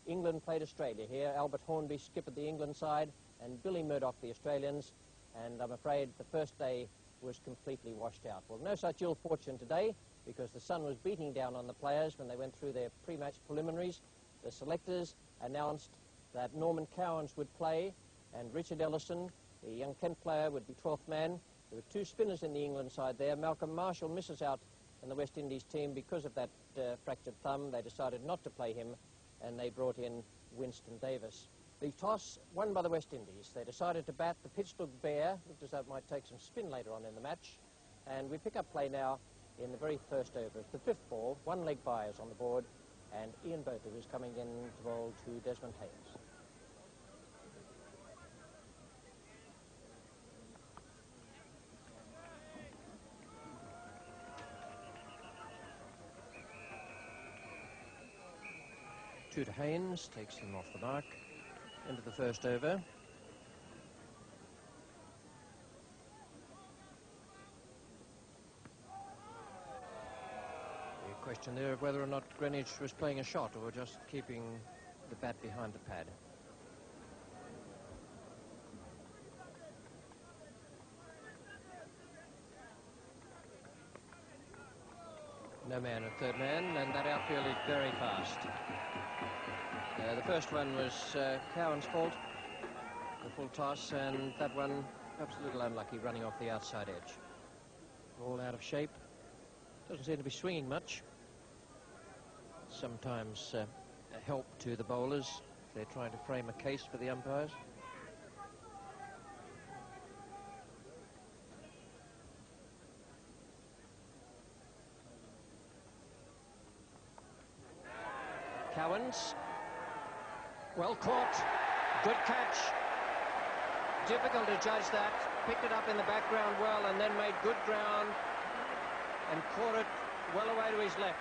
England played Australia here. Albert Hornby skippered the England side and Billy Murdoch the Australians, and I'm afraid the first day was completely washed out. Well, no such ill fortune today, because the sun was beating down on the players when they went through their pre-match preliminaries. The selectors announced that Norman Cowans would play and Richard Ellison, the young Kent player, would be 12th man. There were two spinners in the England side there. Malcolm Marshall misses out in the West Indies team because of that fractured thumb. They decided not to play him, and they brought in Winston Davis. The toss won by the West Indies. They decided to bat. The pitch looked bare. Looked as though it might take some spin later on in the match. And we pick up play now in the very first over. It's the fifth ball. One leg by is on the board, and Ian Boter is coming in to bowl to Desmond Haynes. Two to Haynes, takes him off the mark into the first over. The question there of whether or not Greenwich was playing a shot or just keeping the bat behind the pad. No man at third man, and that outfield is very fast. The first one was Cowan's fault, the full toss, and that one perhaps a little unlucky, running off the outside edge. All out of shape. Doesn't seem to be swinging much. Sometimes a help to the bowlers if they're trying to frame a case for the umpires. Cowans, well caught, good catch. Difficult to judge that. Picked it up in the background well and then made good ground and caught it well away to his left.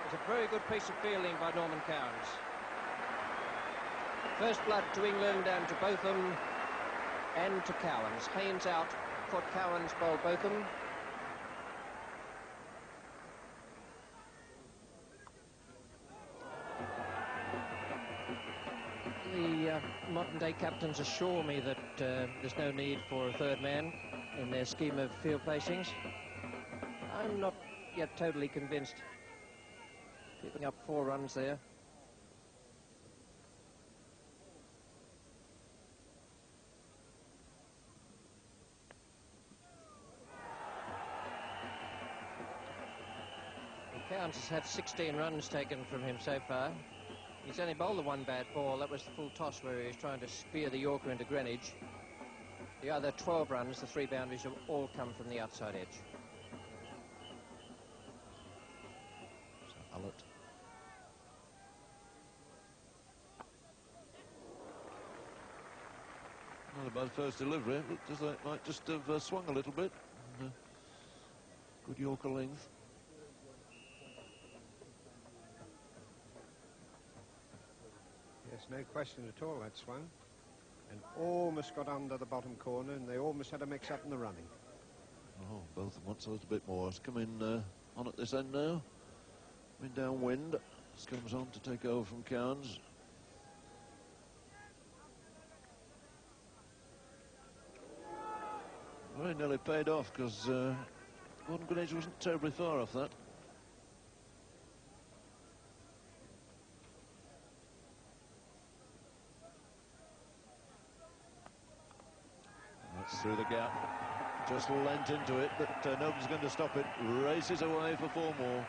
It's a very good piece of fielding by Norman Cowans. First blood to England and to Botham and to Cowans. Haynes out, caught Cowans, bowled Botham. The modern-day captains assure me that there's no need for a third man in their scheme of field placings. I'm not yet totally convinced. Keeping up 4 runs there. Cowans has had 16 runs taken from him so far. He's only bowled the one bad ball. That was the full toss where he was trying to spear the Yorker into Greenwich. The other 12 runs, the 3 boundaries, have all come from the outside edge. Hullett. Not a bad first delivery. It looked as though it might just have swung a little bit. And, good Yorker length. Yes, no question at all, that swung. And almost got under the bottom corner, and they almost had a mix-up in the running. Oh, both wants a little bit more. It's coming on at this end now. Coming downwind. This comes on to take over from Cowans. Very nearly paid off, because Gordon Greenwich wasn't terribly far off that. That's through the gap. Just lent into it, but nobody's going to stop it. Races away for 4 more.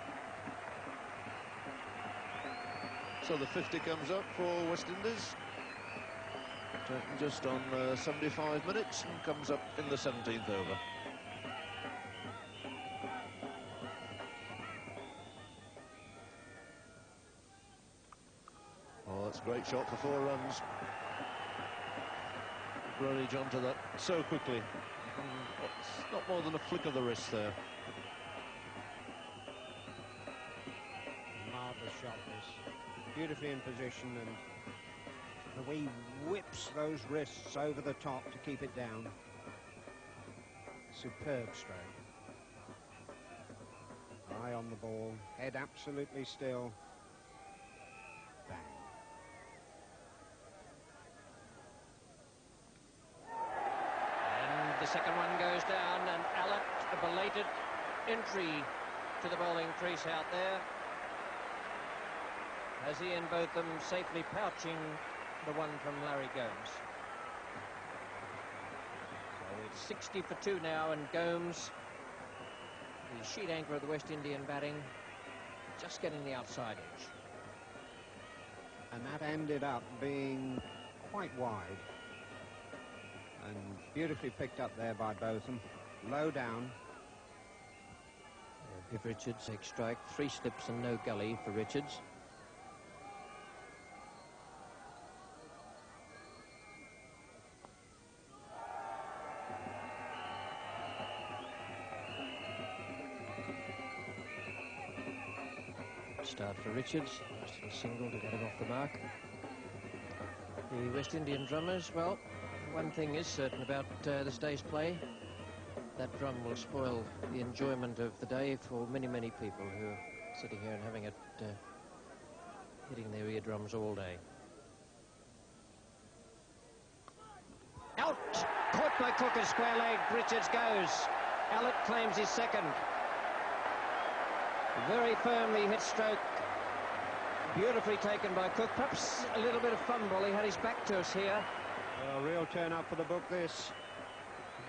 So the 50 comes up for West Indies. Taken just on 75 minutes and comes up in the 17th over. Oh, that's a great shot for 4 runs. Greenwich onto that so quickly. It's not more than a flick of the wrist there. Marvellous shot, this. Beautifully in position, and the way he whips those wrists over the top to keep it down. Superb stroke. Eye on the ball, head absolutely still. Bang. second one goes down, and Allett, a belated entry to the bowling crease out there, as Ian Botham safely pouching the one from Larry Gomes. So it's 60 for 2 now, and Gomes, the sheet anchor of the West Indian batting, just getting the outside edge. And that ended up being quite wide. And beautifully picked up there by Botham. Low down. Viv Richards, egg strike, 3 slips and no gully for Richards. Start for Richards, just a single to get him off the mark. The West Indian drummers, well, one thing is certain about this day's play. That drum will spoil the enjoyment of the day for many, many people who are sitting here and having it hitting their eardrums all day. Out! Caught by Cook at square leg. Richards goes. Allett claims his second. Very firmly hit stroke. Beautifully taken by Cook. Perhaps a little bit of fumble. He had his back to us here. A real turn up for the book, this.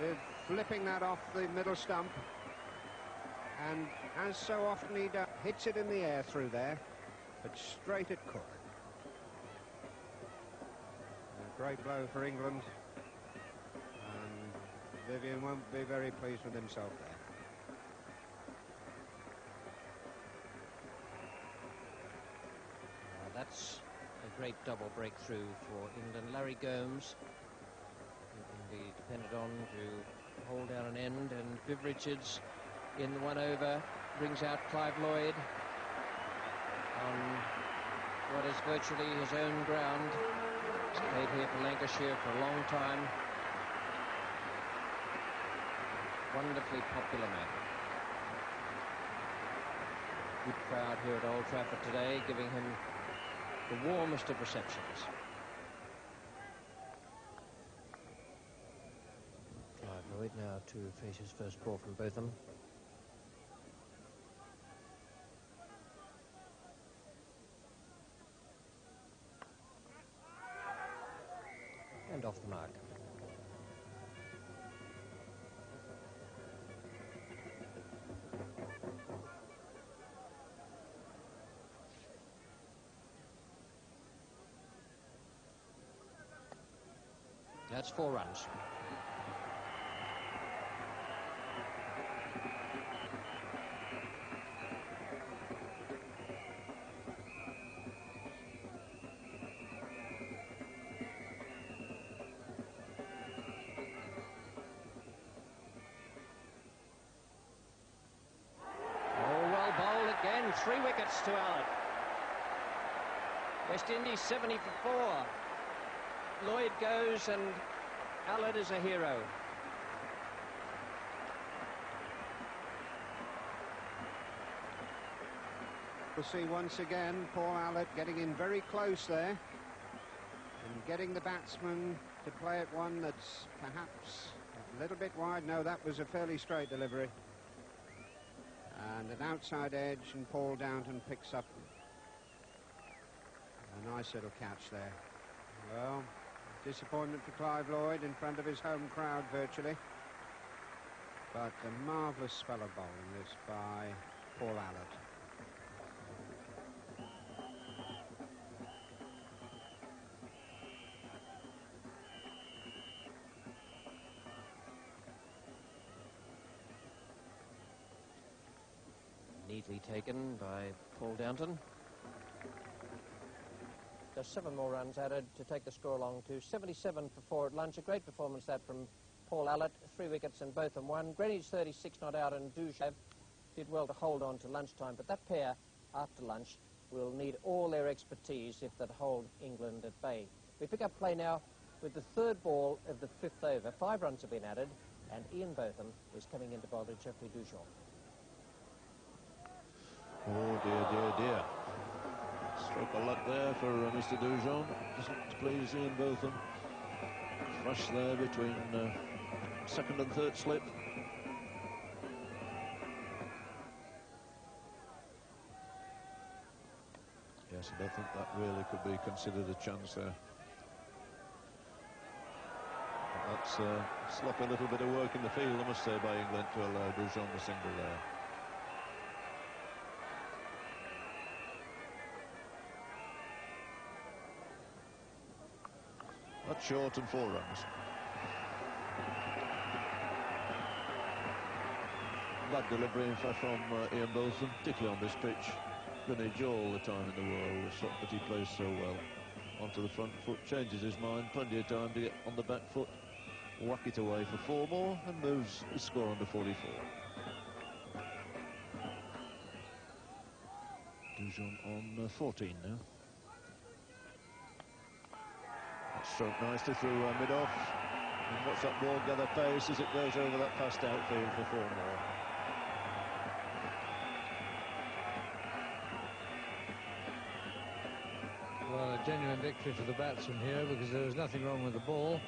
They're flipping that off the middle stump. And as so often he does, hits it in the air through there, but straight at Cook. A great blow for England. And Vivian won't be very pleased with himself there. That's a great double breakthrough for England. Larry Gomes, who can be depended on to hold down an end, and Viv Richards in the 1 over brings out Clive Lloyd on what is virtually his own ground. He's played here for Lancashire for a long time. Wonderfully popular man. Good crowd here at Old Trafford today, giving him the warmest of receptions. Clive Lloyd now to face his first ball from Botham. And off the mark. That's 4 runs. Oh, well bowled again. 3 wickets to Allett. West Indies 70 for 4. Lloyd goes, and Allett is a hero. We'll see once again Paul Allett getting in very close there and getting the batsman to play at one that's perhaps a little bit wide. No, that was a fairly straight delivery. And an outside edge, and Paul Downton picks up a nice little catch there. Well, disappointment for Clive Lloyd in front of his home crowd virtually. But a marvellous spell of bowling this by Paul Allett. Neatly taken by Paul Downton. Just 7 more runs added to take the score along to 77 for 4 at lunch. A great performance that from Paul Allett. 3 wickets and Botham 1. Greenwich 36 not out, and Dujav did well to hold on to lunchtime. But that pair after lunch will need all their expertise if they'd hold England at bay. We pick up play now with the 3rd ball of the 5th over. 5 runs have been added, and Ian Botham is coming into bowl to Geoffrey Dujon. Oh dear, dear, dear. Stroke of luck there for Mr. Dujon. Doesn't please Ian Botham. Flush there between second and third slip. Yes, I don't think that really could be considered a chance there. But that's sloppy little bit of work in the field, I must say, by England to allow Dujon the single there. That's short and 4 runs. Bad delivery, in fact, from Ian Botham, particularly on this pitch. Greenwich all the time in the world, but he plays so well. Onto the front foot, changes his mind, plenty of time to get on the back foot, whack it away for 4 more, and moves his score under 44. Dujon on 14 now. That's stroked nicely through mid-off. And watch that ball gather pace as it goes over that fast outfield for 4 more. Well, a genuine victory for the batsman here, because there was nothing wrong with the ball.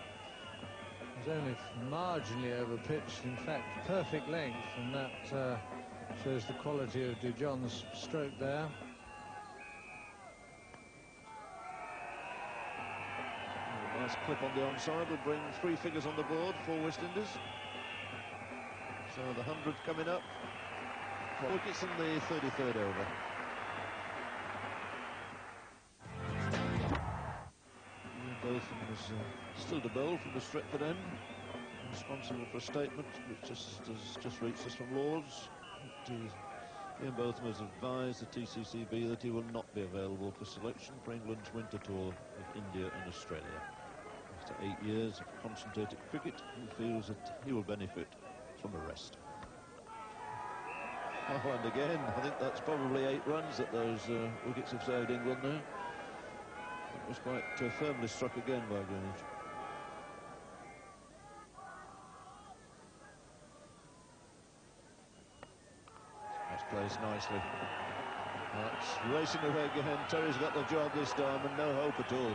It was only marginally over-pitched, in fact, perfect length, and that shows the quality of Dujon's stroke there. A nice clip on the onside will bring 3 figures on the board for West Indies. So the 100th coming up. 4 wickets in the 33rd over. Botham was still to bowl from the Stretford end, responsible for a statement which has just reached us from Lords. Ian Botham has advised the TCCB that he will not be available for selection for England's winter tour of India and Australia. After 8 years of concentrated cricket, he feels that he will benefit from a rest. Oh, and again, I think that's probably 8 runs that those wickets have saved England now. It was quite firmly struck again by Greenwich. That's placed nicely. That's racing away again. Terry's got the job this time and no hope at all.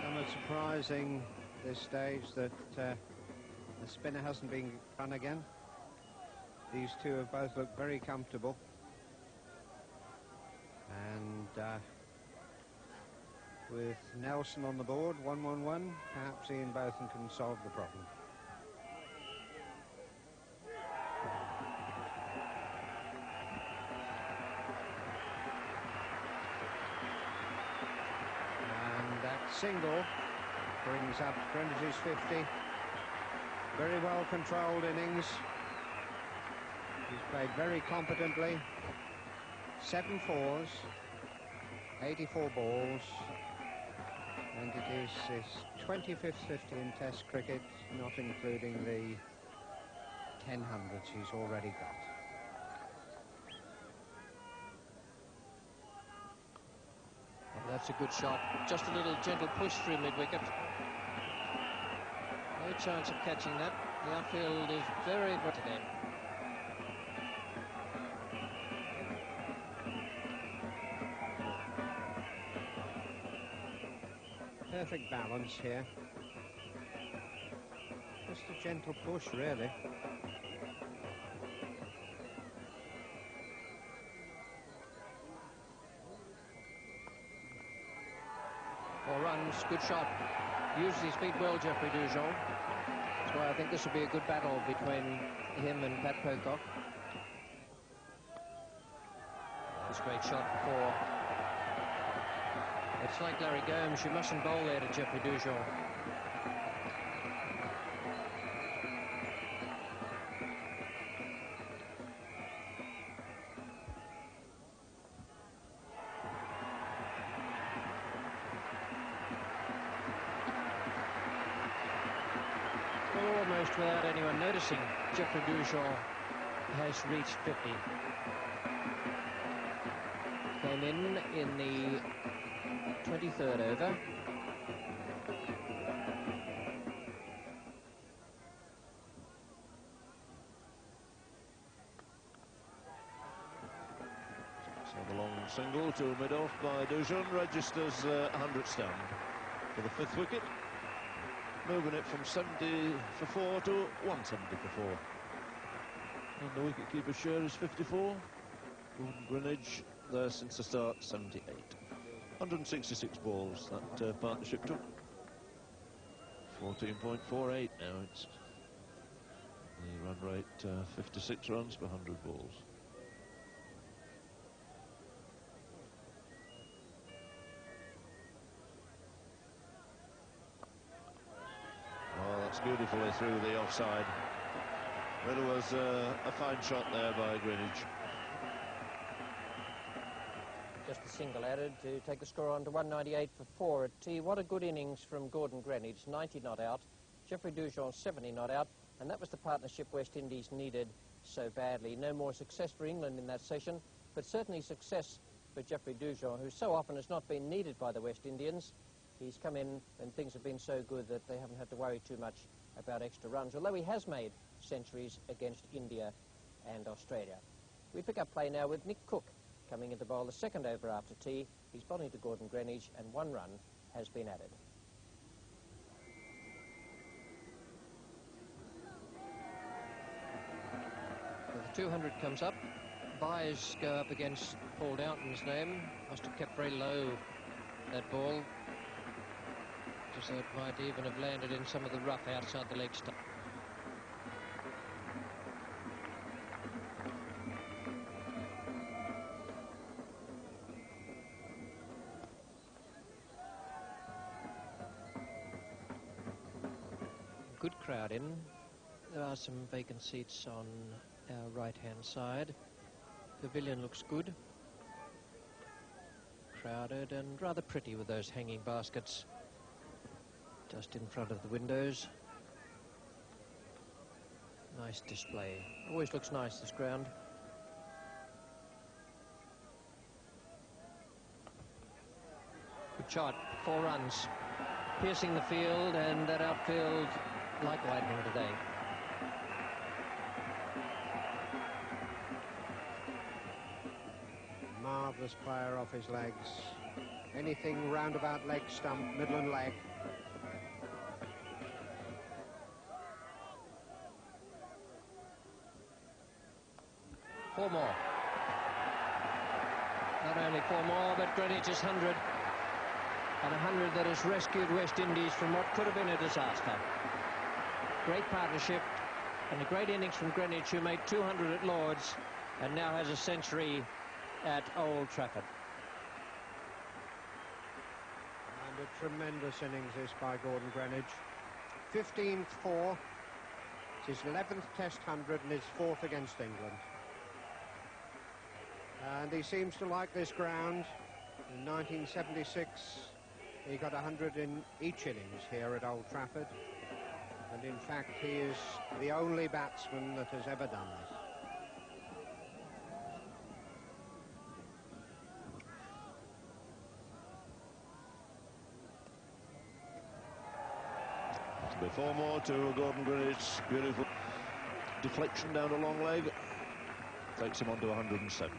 Somewhat surprising at this stage that the spinner hasn't been run again. These two have both looked very comfortable. And with Nelson on the board, 1-1-1, perhaps Ian Botham can solve the problem. And that single brings up Greenwich's 50. Very well controlled innings. He's played very competently. 7 fours, 84 balls, and it is his 25th 50 in Test cricket, not including the 10 hundreds he's already got. Well, that's a good shot. Just a little gentle push through mid-wicket. No chance of catching that. The outfield is very good today. Perfect balance here. Just a gentle push, really. Four runs, good shot. Uses his feet well, Geoffrey Dujon. That's why I think this will be a good battle between him and Pat Pocock. This great shot for... It's like Larry Gomes, you mustn't bowl there to Geoffrey Dujon. Well, almost without anyone noticing, Geoffrey Dujon has reached 50. Came in the 23rd over. So the long single to mid-off by Dujon registers 100 stand. for the 5th wicket, moving it from 70 for 4 to 170 for 4. And the wicket-keeper's share is 54. Gordon Greenidge there since the start, 78. 166 balls that partnership took. 14.48 now. It's the run rate, 56 runs per 100 balls. Oh, that's beautifully through the offside. There was a fine shot there by Greenidge. Just a single added to take the score on to 198 for 4 at tea. What a good innings from Gordon Greenidge, 90 not out. Geoffrey Dujon, 70 not out. And that was the partnership West Indies needed so badly. No more success for England in that session, but certainly success for Geoffrey Dujon, who so often has not been needed by the West Indians. He's come in and things have been so good that they haven't had to worry too much about extra runs, although he has made centuries against India and Australia. We pick up play now with Nick Cook coming into bowl the second over after tea. He's bowling to Gordon Greenidge and 1 run has been added. Well, the 200 comes up. Byes go up against Paul Downton's name. Must have kept very low that ball, so it might even have landed in some of the rough outside the leg stump. Good crowd in. There are some vacant seats on our right-hand side. Pavilion looks good. Crowded and rather pretty with those hanging baskets just in front of the windows. Nice display. Always looks nice, this ground. Good shot, 4 runs. Piercing the field, and that outfield like lightning today. Marvellous player off his legs. Anything roundabout leg stump, middle and leg. Four more. Not only 4 more, but Greenidge's 100. And 100 that has rescued West Indies from what could have been a disaster. Great partnership and a great innings from Greenidge, who made 200 at Lord's and now has a century at Old Trafford. And a tremendous innings this by Gordon Greenidge. 15th for. It's his 11th Test 100 and his 4th against England. And he seems to like this ground. In 1976, he got 100 in each innings here at Old Trafford. And in fact, he is the only batsman that has ever done this. Before more to Gordon Greenidge. Beautiful deflection down a long leg. Takes him on to 107.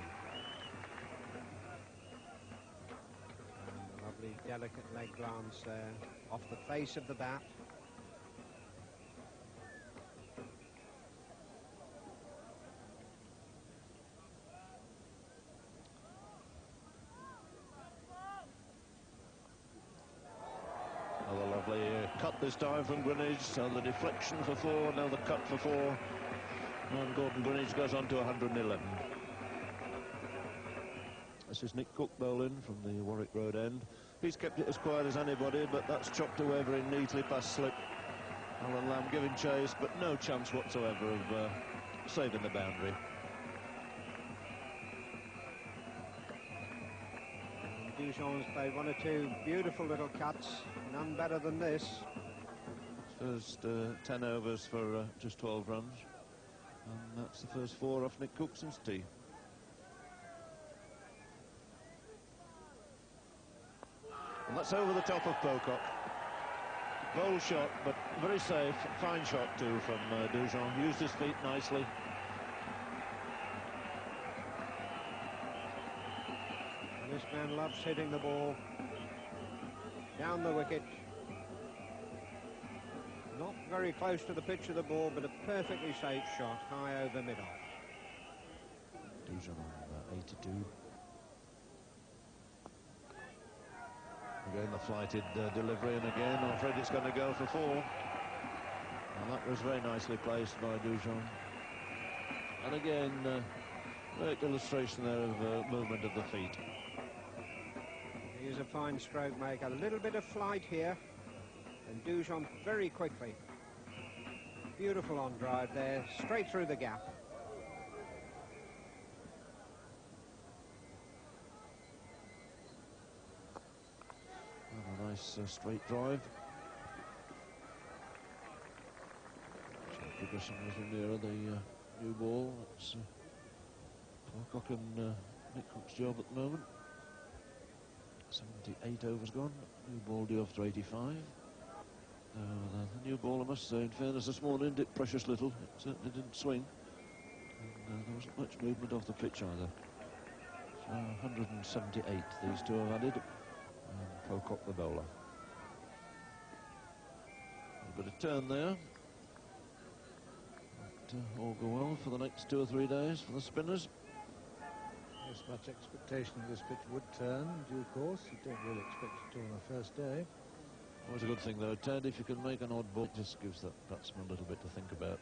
And a lovely delicate leg glance there off the face of the bat. Another lovely cut this time from Greenidge. So the deflection for 4, now the cut for 4. And Gordon Greenidge goes on to 111. This is Nick Cook bowling from the Warwick Road end. He's kept it as quiet as anybody, but that's chopped away very neatly past slip. Alan Lamb giving chase, but no chance whatsoever of saving the boundary. Dujon's played 1 or 2 beautiful little cuts, none better than this. First 10 overs for just 12 runs, and that's the first 4 off Nick Cook since tea. And that's over the top of Pocock. Bold shot, but very safe. Fine shot too from Dujon. Used his feet nicely. This man loves hitting the ball down the wicket Not very close to the pitch of the ball, but a perfectly safe shot, high over mid-off. Dujon on 82. Again, the flighted delivery, and again, I'm afraid it's going to go for 4. And that was very nicely placed by Dujon. And again, great illustration there of movement of the feet. He is a fine stroke maker. A little bit of flight here, and Dujon very quickly. Beautiful on drive there, straight through the gap. And a nice straight drive. Progressing a little nearer the new ball. It's Pocock and Nick Cook's job at the moment. 78 overs gone. New ball due after 85. The new ball, I must say, in fairness, this morning did precious little. It certainly didn't swing. And there wasn't much movement off the pitch either. So 178 these two have added. And Pocock the bowler. A bit of turn there. All go well for the next 2 or 3 days for the spinners. Yes, much expectation that this pitch would turn in due course. You don't really expect it to on the first day. Always a good thing though, Ted, if you can make an odd ball, it just gives that batsman a little bit to think about.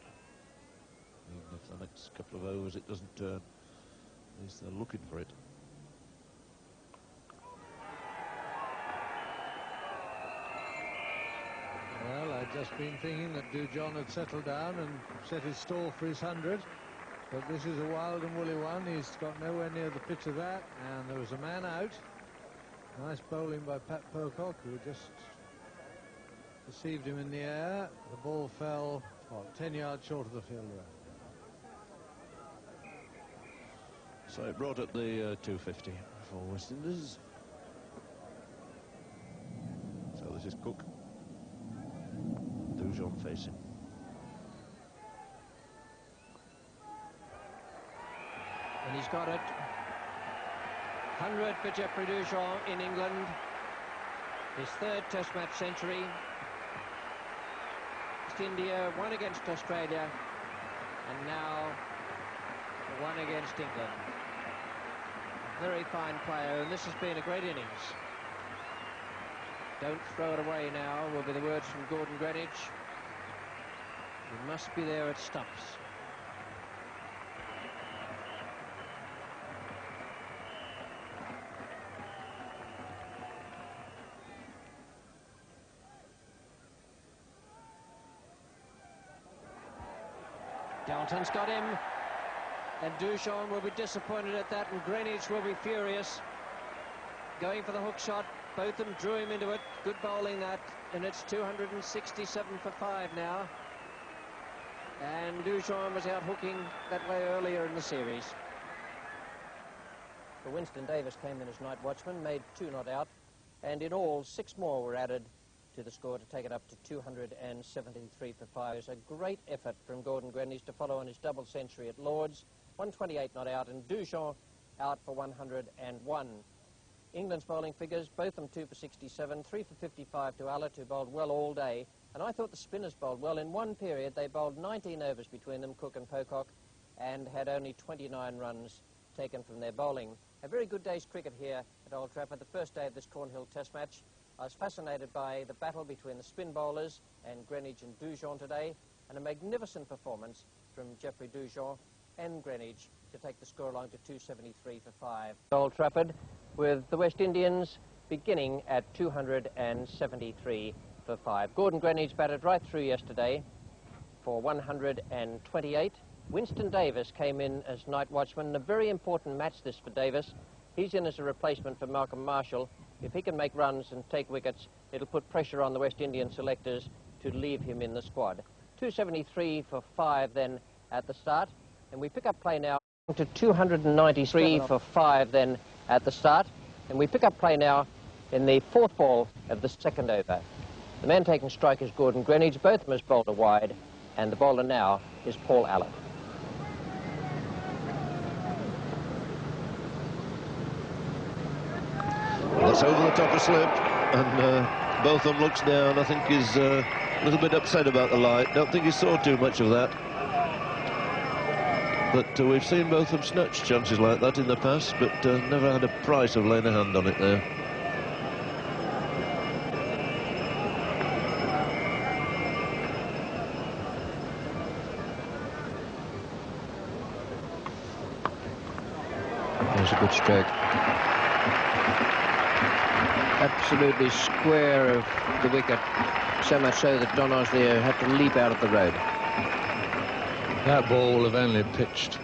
Even if the next couple of overs it doesn't turn, at least they're looking for it. Well, I'd just been thinking that Dujon had settled down and set his stall for his 100. But this is a wild and woolly one. He's got nowhere near the pitch of that. And there was a man out. Nice bowling by Pat Pocock, who just deceived him in the air. The ball fell, what, 10 yards short of the fielder. So it brought up the 250 for West Indies. So this is Cook. Dujon facing. And he's got it. 100 for Geoffrey Dujon in England. His 3rd Test match century. West India, 1 against Australia, and now 1 against England. A very fine player, and this has been a great innings. Don't throw it away now, will be the words from Gordon Greenidge. You must be there at stumps. Dalton's got him, and Dujon will be disappointed at that, and Greenidge will be furious. Going for the hook shot, both of them drew him into it. Good bowling that, and it's 267 for 5 now. And Dujon was out hooking that way earlier in the series. For Winston Davis came in as night watchman, made 2 not out, and in all 6 more were added to the score to take it up to 273 for 5. It's a great effort from Gordon Greenidge to follow on his double century at Lord's. 128 not out, and Dujon out for 101. England's bowling figures, both of them 2 for 67, 3 for 55 to Allett, who bowled well all day. And I thought the spinners bowled well. In one period, they bowled 19 overs between them, Cook and Pocock, and had only 29 runs taken from their bowling. A very good day's cricket here at Old Trafford, the first day of this Cornhill Test match. I was fascinated by the battle between the spin bowlers and Greenidge and Dujon today, and a magnificent performance from Geoffrey Dujon and Greenidge to take the score along to 273 for 5. Old Trafford, with the West Indians beginning at 273 for 5. Gordon Greenidge batted right through yesterday for 128. Winston Davis came in as night watchman. A very important match this for Davis. He's in as a replacement for Malcolm Marshall. If he can make runs and take wickets, it'll put pressure on the West Indian selectors to leave him in the squad. 273 for 5 then at the start, and we pick up play now to 293 for 5 then at the start, and we pick up play now in the 4th ball of the 2nd over. The man taking strike is Gordon Greenidge, both of them as bowler wide, and the bowler now is Paul Allett. That's over the top of slip. and Botham looks down. I think he's a little bit upset about the light. Don't think he saw too much of that. But we've seen Botham snatch chances like that in the past, but never had a price of laying a hand on it there. There's a good stroke. Absolutely square of the wicket, so much so that Don Osler had to leap out of the road. That ball will have only pitched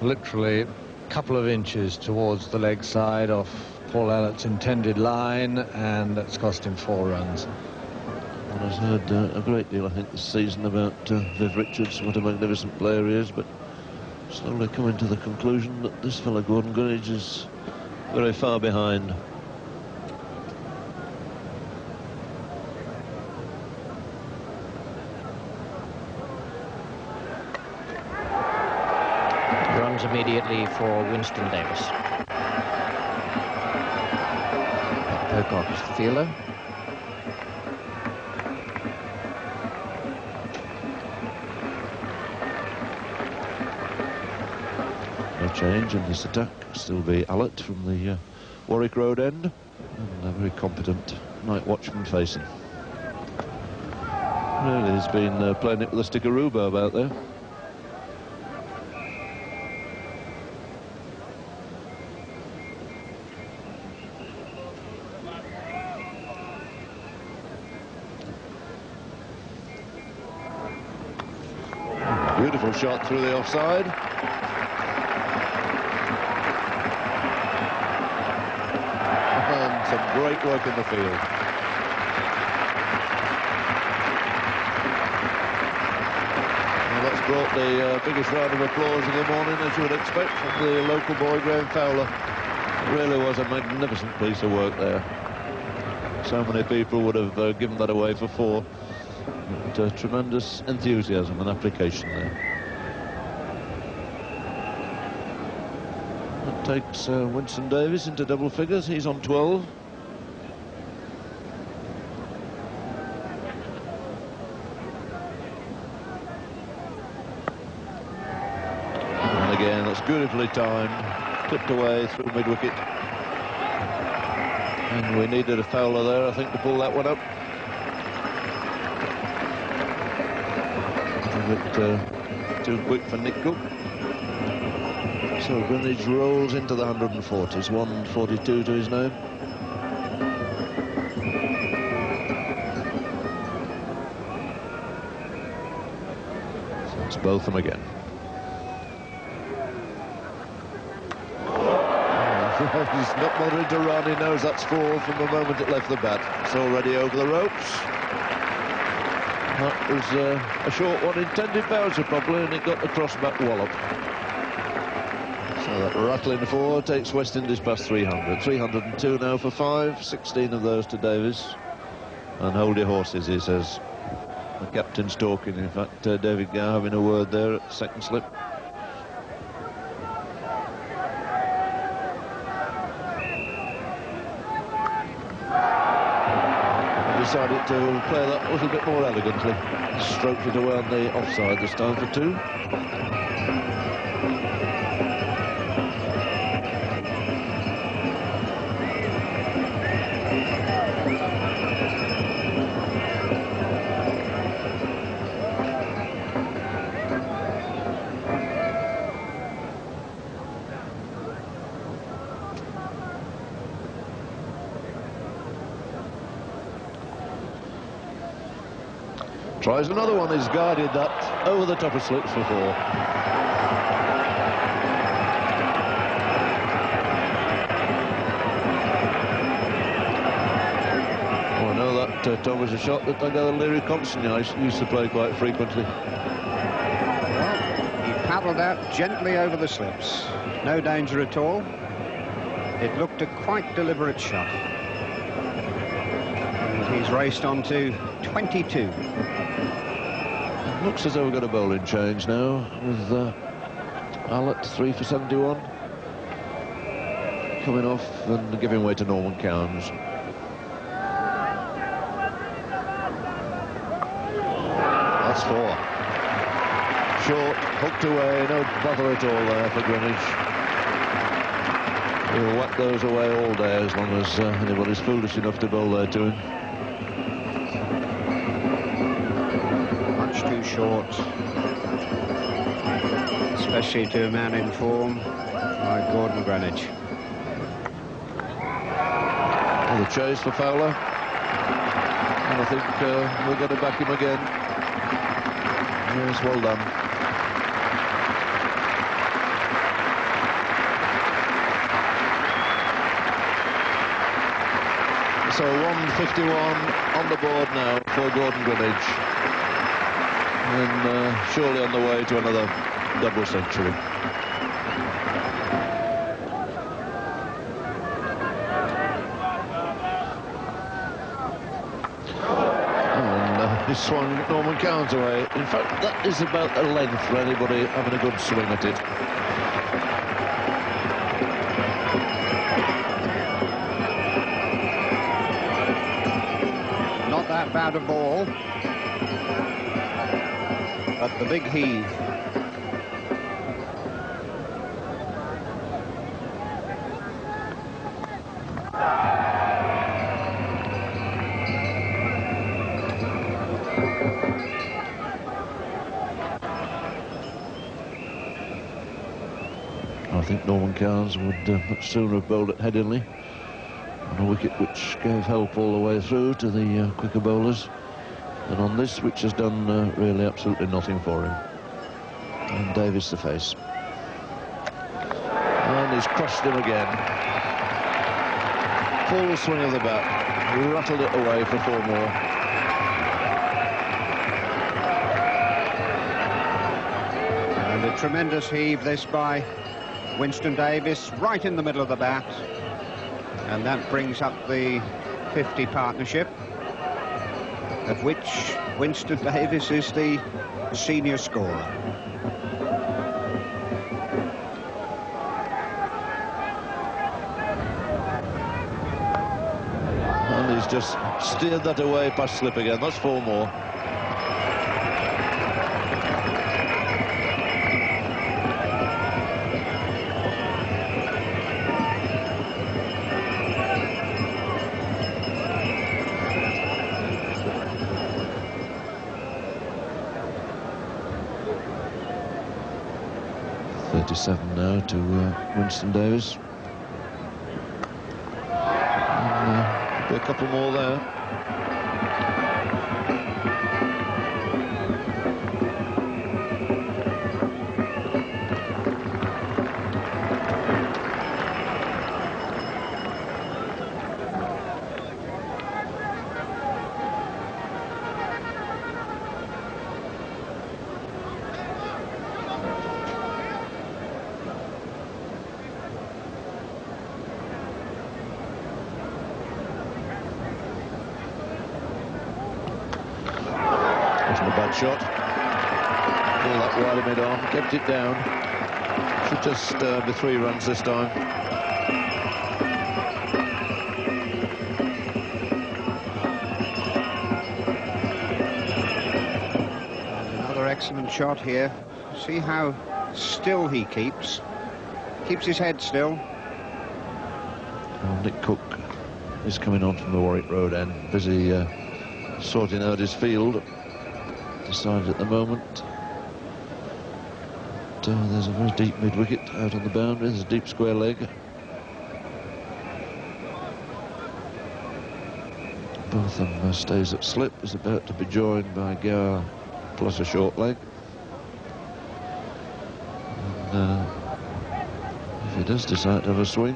literally a couple of inches towards the leg side off Paul Allett's intended line, and that's cost him 4 runs. One has heard a great deal, I think, this season about Viv Richards, what a magnificent player he is, but slowly coming to the conclusion that this fellow Gordon Gunnidge is very far behind. Runs immediately for Winston Davis. Pocock is the fielder. No change in this attack. Still be Allett from the Warwick Road end, and a very competent night watchman facing. Really, he's been playing it with a stick of rhubarb out there. Beautiful shot through the offside. And some great work in the field. Well, that's brought the biggest round of applause of the morning, as you would expect, from the local boy, Graham Fowler. It really was a magnificent piece of work there. So many people would have given that away for 4. But, tremendous enthusiasm and application there. That takes Winston Davis into double figures. He's on 12. And again, that's beautifully timed. Clipped away through mid-wicket. And we needed a Fowler there, I think, to pull that one up. A bit too quick for Nick Cook. So Greenwich rolls into the 140s, 142 to his name. So it's Botham again. He's not bothering to run, he knows that's 4 from the moment it left the bat. It's already over the ropes. That was a short one, intended bouncer probably, and it got the cross-back wallop. So that rattling 4 takes West Indies past 300. 302 now for 5, 16 of those to Davis. And hold your horses, he says. The captain's talking, in fact, David Gow having a word there at second slip. Decided to play that a little bit more elegantly. Stroked it away on the offside this time for 2. Tries another one, he's guarded that over the top of slips for 4. Well, I know that Tom was a shot that I gather Leary Compson used to play quite frequently. Well, he paddled out gently over the slips. No danger at all. It looked a quite deliberate shot. And he's raced on to 22. Looks as though we've got a bowling change now with Allett 3 for 71 coming off and giving way to Norman Cowns. 4. Short, hooked away, no bother at all there for Greenwich. He'll whack those away all day as long as anybody's foolish enough to bowl there to him. Much too short, especially to a man in form like Gordon Greenwich. Well, the chase for Fowler, and I think we're going to back him again. Yes, well done. So 151 on the board now for Gordon Greenwich, and surely on the way to another double century. And he swung Norman Cowans away. In fact, that is about a length for anybody having a good swing at it. That bad a ball, but the big heave. I think Norman Cowans would much sooner have bowled at Headingley on a wicket which gave help all the way through to the quicker bowlers, and on this which has done really absolutely nothing for him. And Davis the face. And he's crushed him again. Full swing of the bat, rattled it away for 4 more. And a tremendous heave this by Winston Davis, right in the middle of the bat. And that brings up the 50 partnership, of which Winston Davis is the senior scorer. And he's just steered that away past slip again. That's 4 more. Now to Winston Davis. And, be a couple more there. Shot. All that wide of mid-arm, kept it down. Should just be 3 runs this time. And another excellent shot here. See how still he keeps his head still. Well, Nick Cook is coming on from the Warwick Road end, busy sorting out his field. Decided at the moment. There's a very deep mid-wicket out on the boundary. There's a deep square leg. Both of them stays at slip. Is about to be joined by Gower plus a short leg. And, if he does decide to have a swing,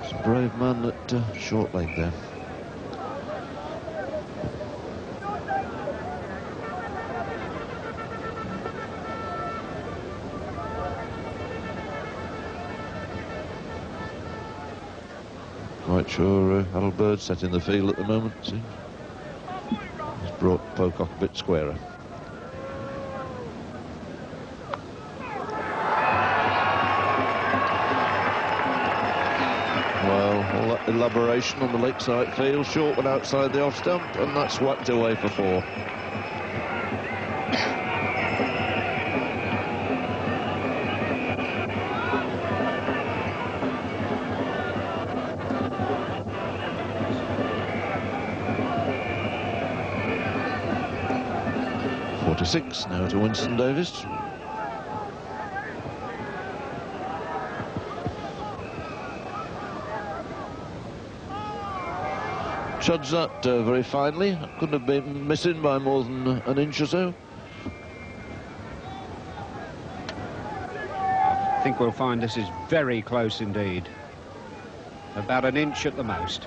it's a brave man at short leg there. Quite sure Harold Bird's set in the field at the moment. See? He's brought Pocock a bit squarer. Well, all that elaboration on the lakeside field, short one outside the off stump, and that's whacked away for 4. 26 now to Winston Davis. Judged that very finely. Couldn't have been missing by more than an inch or so. I think we'll find this is very close indeed. About an inch at the most.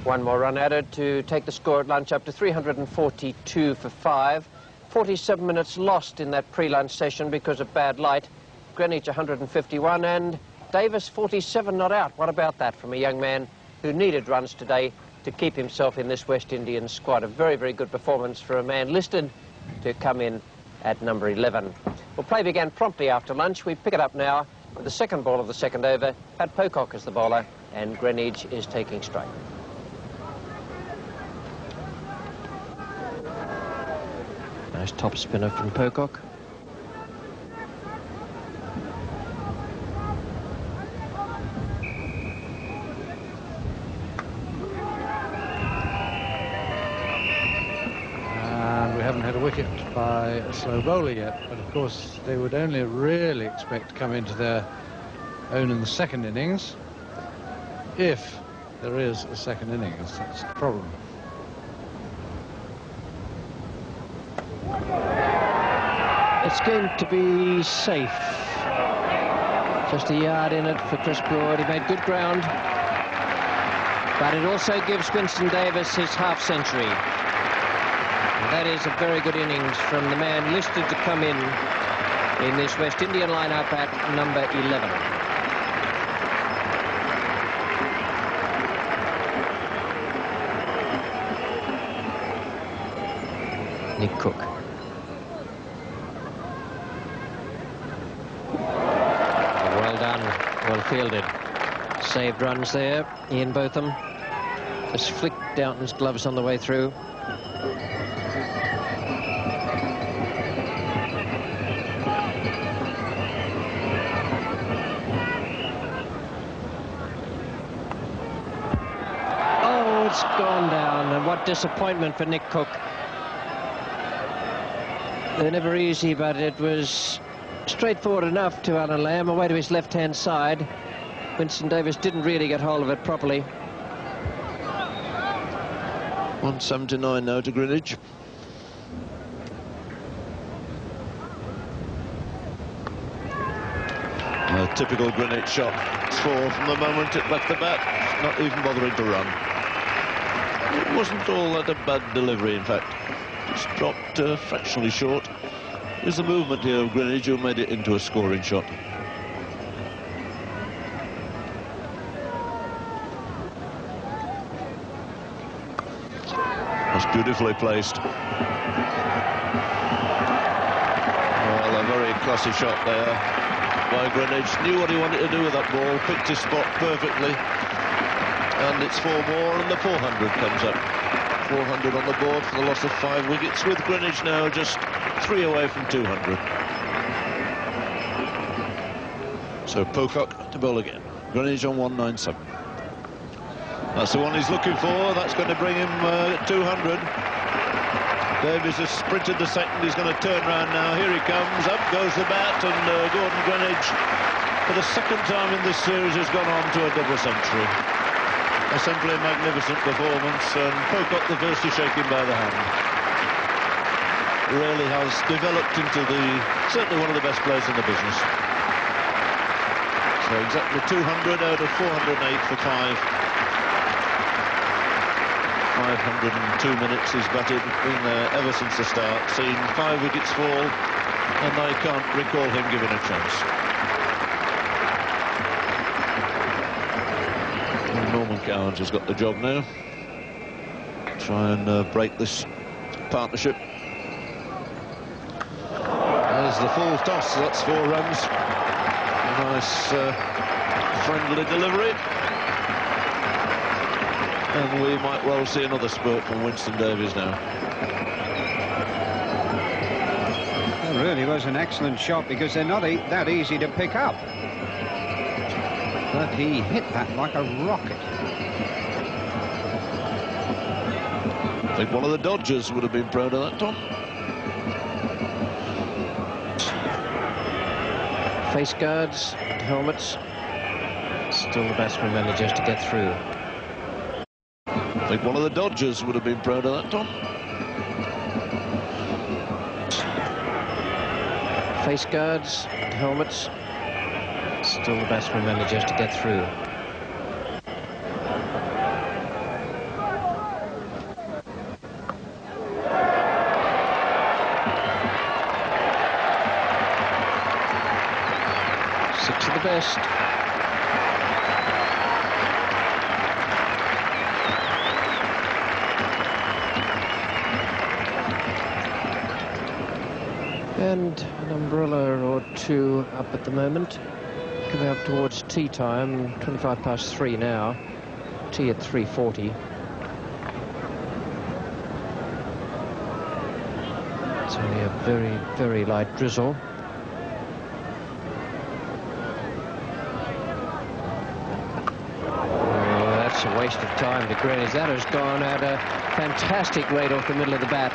One more run added to take the score at lunch up to 342 for 5. 47 minutes lost in that pre-lunch session because of bad light. Greenwich 151 and Davis 47 not out. What about that from a young man who needed runs today to keep himself in this West Indian squad? A very, very good performance for a man listed to come in at number 11. Well, play began promptly after lunch. We pick it up now with the second ball of the second over. Pat Pocock is the bowler and Greenwich is taking strike. Nice top spinner from Pocock. And we haven't had a wicket by a slow bowler yet, but of course they would only really expect to come into their own in the second innings if there is a second innings. That's the problem. It's going to be safe. Just a yard in it for Chris Broad. He made good ground. But it also gives Winston Davis his half-century. That is a very good innings from the man listed to come in this West Indian lineup at number 11. Nick Cook. Well fielded. Saved runs there, Ian Botham. Just flicked Downton's gloves on the way through. Oh, it's gone down, and what disappointment for Nick Cook. They're never easy, but it was straightforward enough to Alan Lamb, away to his left-hand side. Winston Davis didn't really get hold of it properly. 179 now to Greenwich. A typical Greenwich shot. It's 4 from the moment it left the bat, not even bothering to run. It wasn't all that a bad delivery, in fact. Just dropped fractionally short. There's the movement here of Greenwich who made it into a scoring shot. That's beautifully placed. Well, a very classy shot there by Greenwich. Knew what he wanted to do with that ball, picked his spot perfectly. And it's 4 more and the 400 comes up. 400 on the board for the loss of 5 wickets, with Greenwich now just 3 away from 200. So Pocock to bowl again. Greenwich on 197. That's the one he's looking for. That's going to bring him 200. Davies has sprinted the second. He's going to turn round now. Here he comes. Up goes the bat, and Gordon Greenwich, for the second time in this series, has gone on to a double century. A simply magnificent performance, and Pocock the first to shake him by the hand. Really has developed into certainly one of the best players in the business. So exactly 200 out of 408 for 5. 502 minutes he's batted, been there ever since the start, seen 5 wickets fall, and I can't recall him giving a chance. Norman Cowans has got the job now. Try and break this partnership. There's the full toss, that's 4 runs. A nice friendly delivery. And we might well see another spurt from Winston Davies now. It really was an excellent shot, because they're not that easy to pick up. But he hit that like a rocket. think one of the Dodgers would have been proud of that, Tom. Face guards and helmets. Still the batsman manages to get through. I think one of the Dodgers would have been proud of that, Tom. Face guards and helmets. Still the batsman manages to get through. Six of the best. And an umbrella or two up at the moment. Coming up towards tea time, 3:25 now. Tea at 3:40. It's only a very, very light drizzle. Oh, that's a waste of time to Greenwich. That has gone at a fantastic rate off the middle of the bat.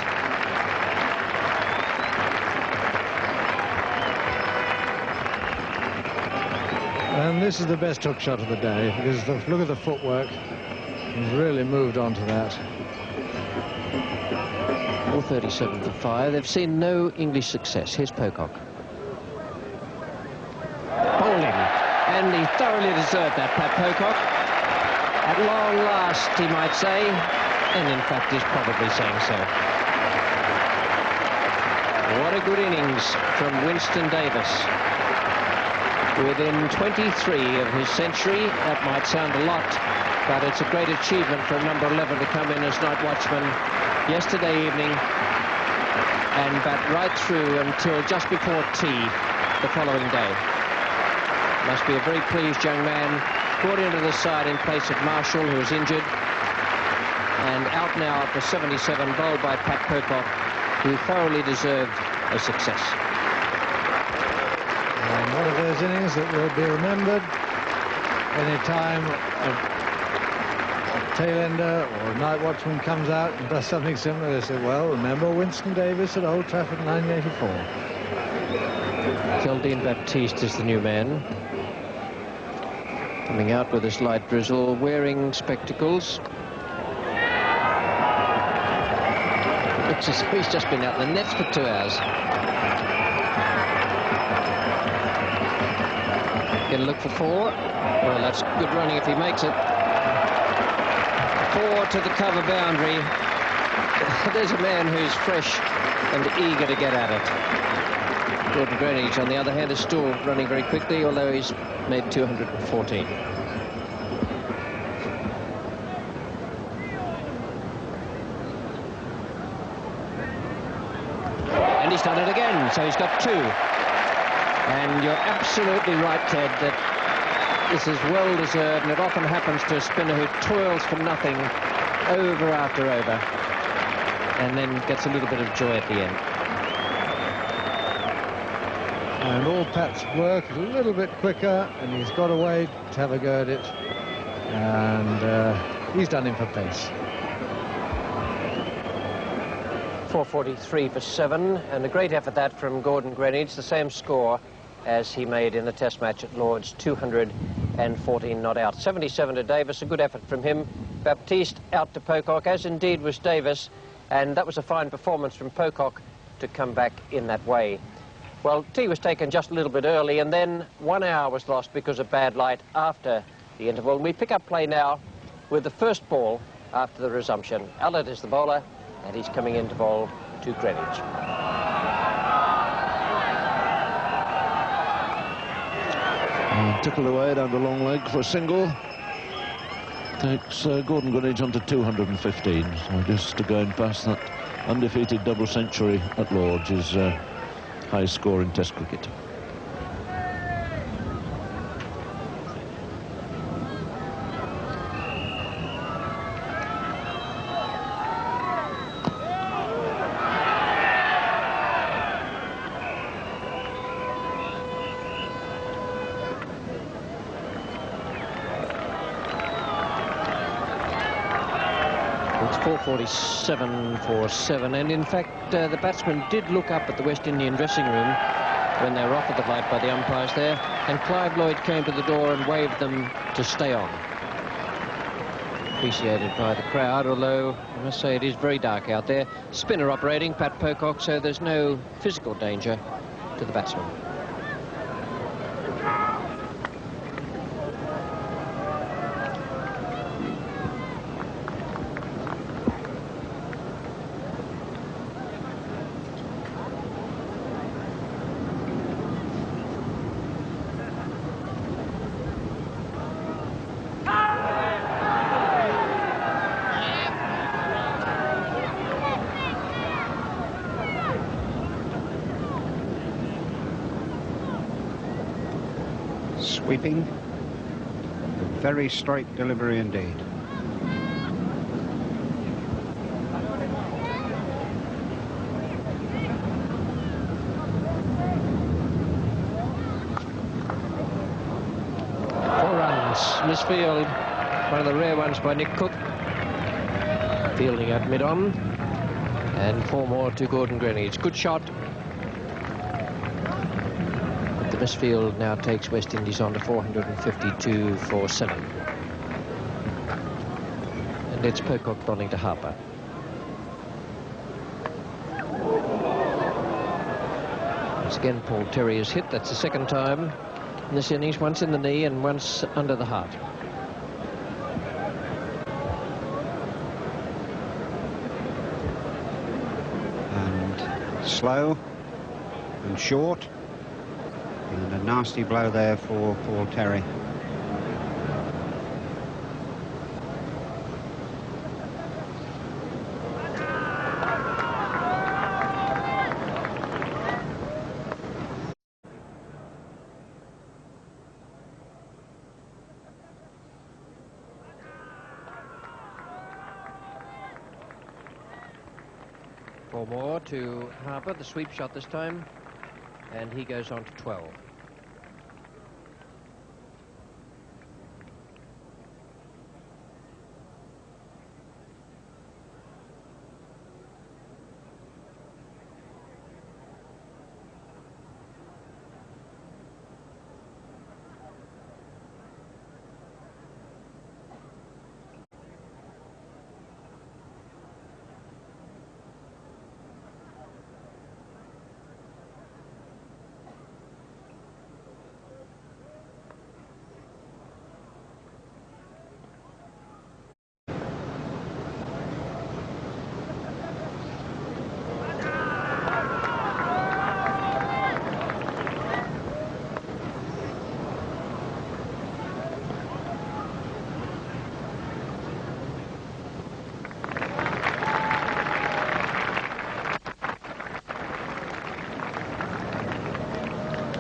And this is the best hook shot of the day, because look at the footwork. He's really moved on to that. 4:37 for 5. They've seen no English success. Here's Pocock. Bowling. And he thoroughly deserved that, Pat Pocock. At long last, he might say. And in fact, he's probably saying so. What a good innings from Winston Davis. Within 23 of his century. That might sound a lot, but it's a great achievement for number 11 to come in as night watchman yesterday evening and bat right through until just before tea the following day. Must be a very pleased young man. Brought into the side in place of Marshall, who was injured, and out now at the 77, bowled by Pat Pocock, who thoroughly deserved a success. And one of those innings that will be remembered any time a tail-ender or a night watchman comes out and does something similar. They say, well, remember Winston Davis at Old Trafford in 1984. Geraldine Baptiste is the new man. Coming out with a slight drizzle, wearing spectacles. Looks as though he's just been out in the nets for 2 hours. Gonna look for 4. Well, that's good running if he makes it. 4 to the cover boundary. There's a man who's fresh and eager to get at it. Gordon Greenwich, on the other hand, is still running very quickly, although he's made 214. And he's done it again, so he's got 2. And you're absolutely right, Ted, that this is well deserved, and it often happens to a spinner who toils for nothing over after over and then gets a little bit of joy at the end. And all Pat's work is a little bit quicker, and he's got away to have a go at it. And he's done him for pace. 4:43 for 7, and a great effort that from Gordon Greenwich, the same score as he made in the test match at Lord's, 214 not out. 77 to Davis, a good effort from him. Baptiste out to Pocock, as indeed was Davis, and that was a fine performance from Pocock to come back in that way. Well, tea was taken just a little bit early, and then 1 hour was lost because of bad light after the interval. We pick up play now with the first ball after the resumption. Allett is the bowler, and he's coming in to bowl to Greenwich. Tickled away down the long leg for a single. Takes Gordon Greenwich on to 215. So just going past that undefeated double century at Lord's is high score in Test cricket. It's 4:47 for 7, and in fact the batsmen did look up at the West Indian dressing room when they were offered the flight by the umpires there, and Clive Lloyd came to the door and waved them to stay on. Appreciated by the crowd, although I must say it is very dark out there. Spinner operating, Pat Pocock, so there's no physical danger to the batsman. Sweeping. Very straight delivery indeed. Misfield, one of the rare ones by Nick Cook, fielding at mid-on, and 4 more to Gordon Greenidge. Good shot. But the misfield now takes West Indies on to 452 for 7. And it's Pocock bowling to Harper. Once again, Paul Terry is hit. That's the second time in this innings, once in the knee and once under the heart. And slow and short, and a nasty blow there for Paul Terry. Four more to Harper, the sweep shot this time, and he goes on to 12.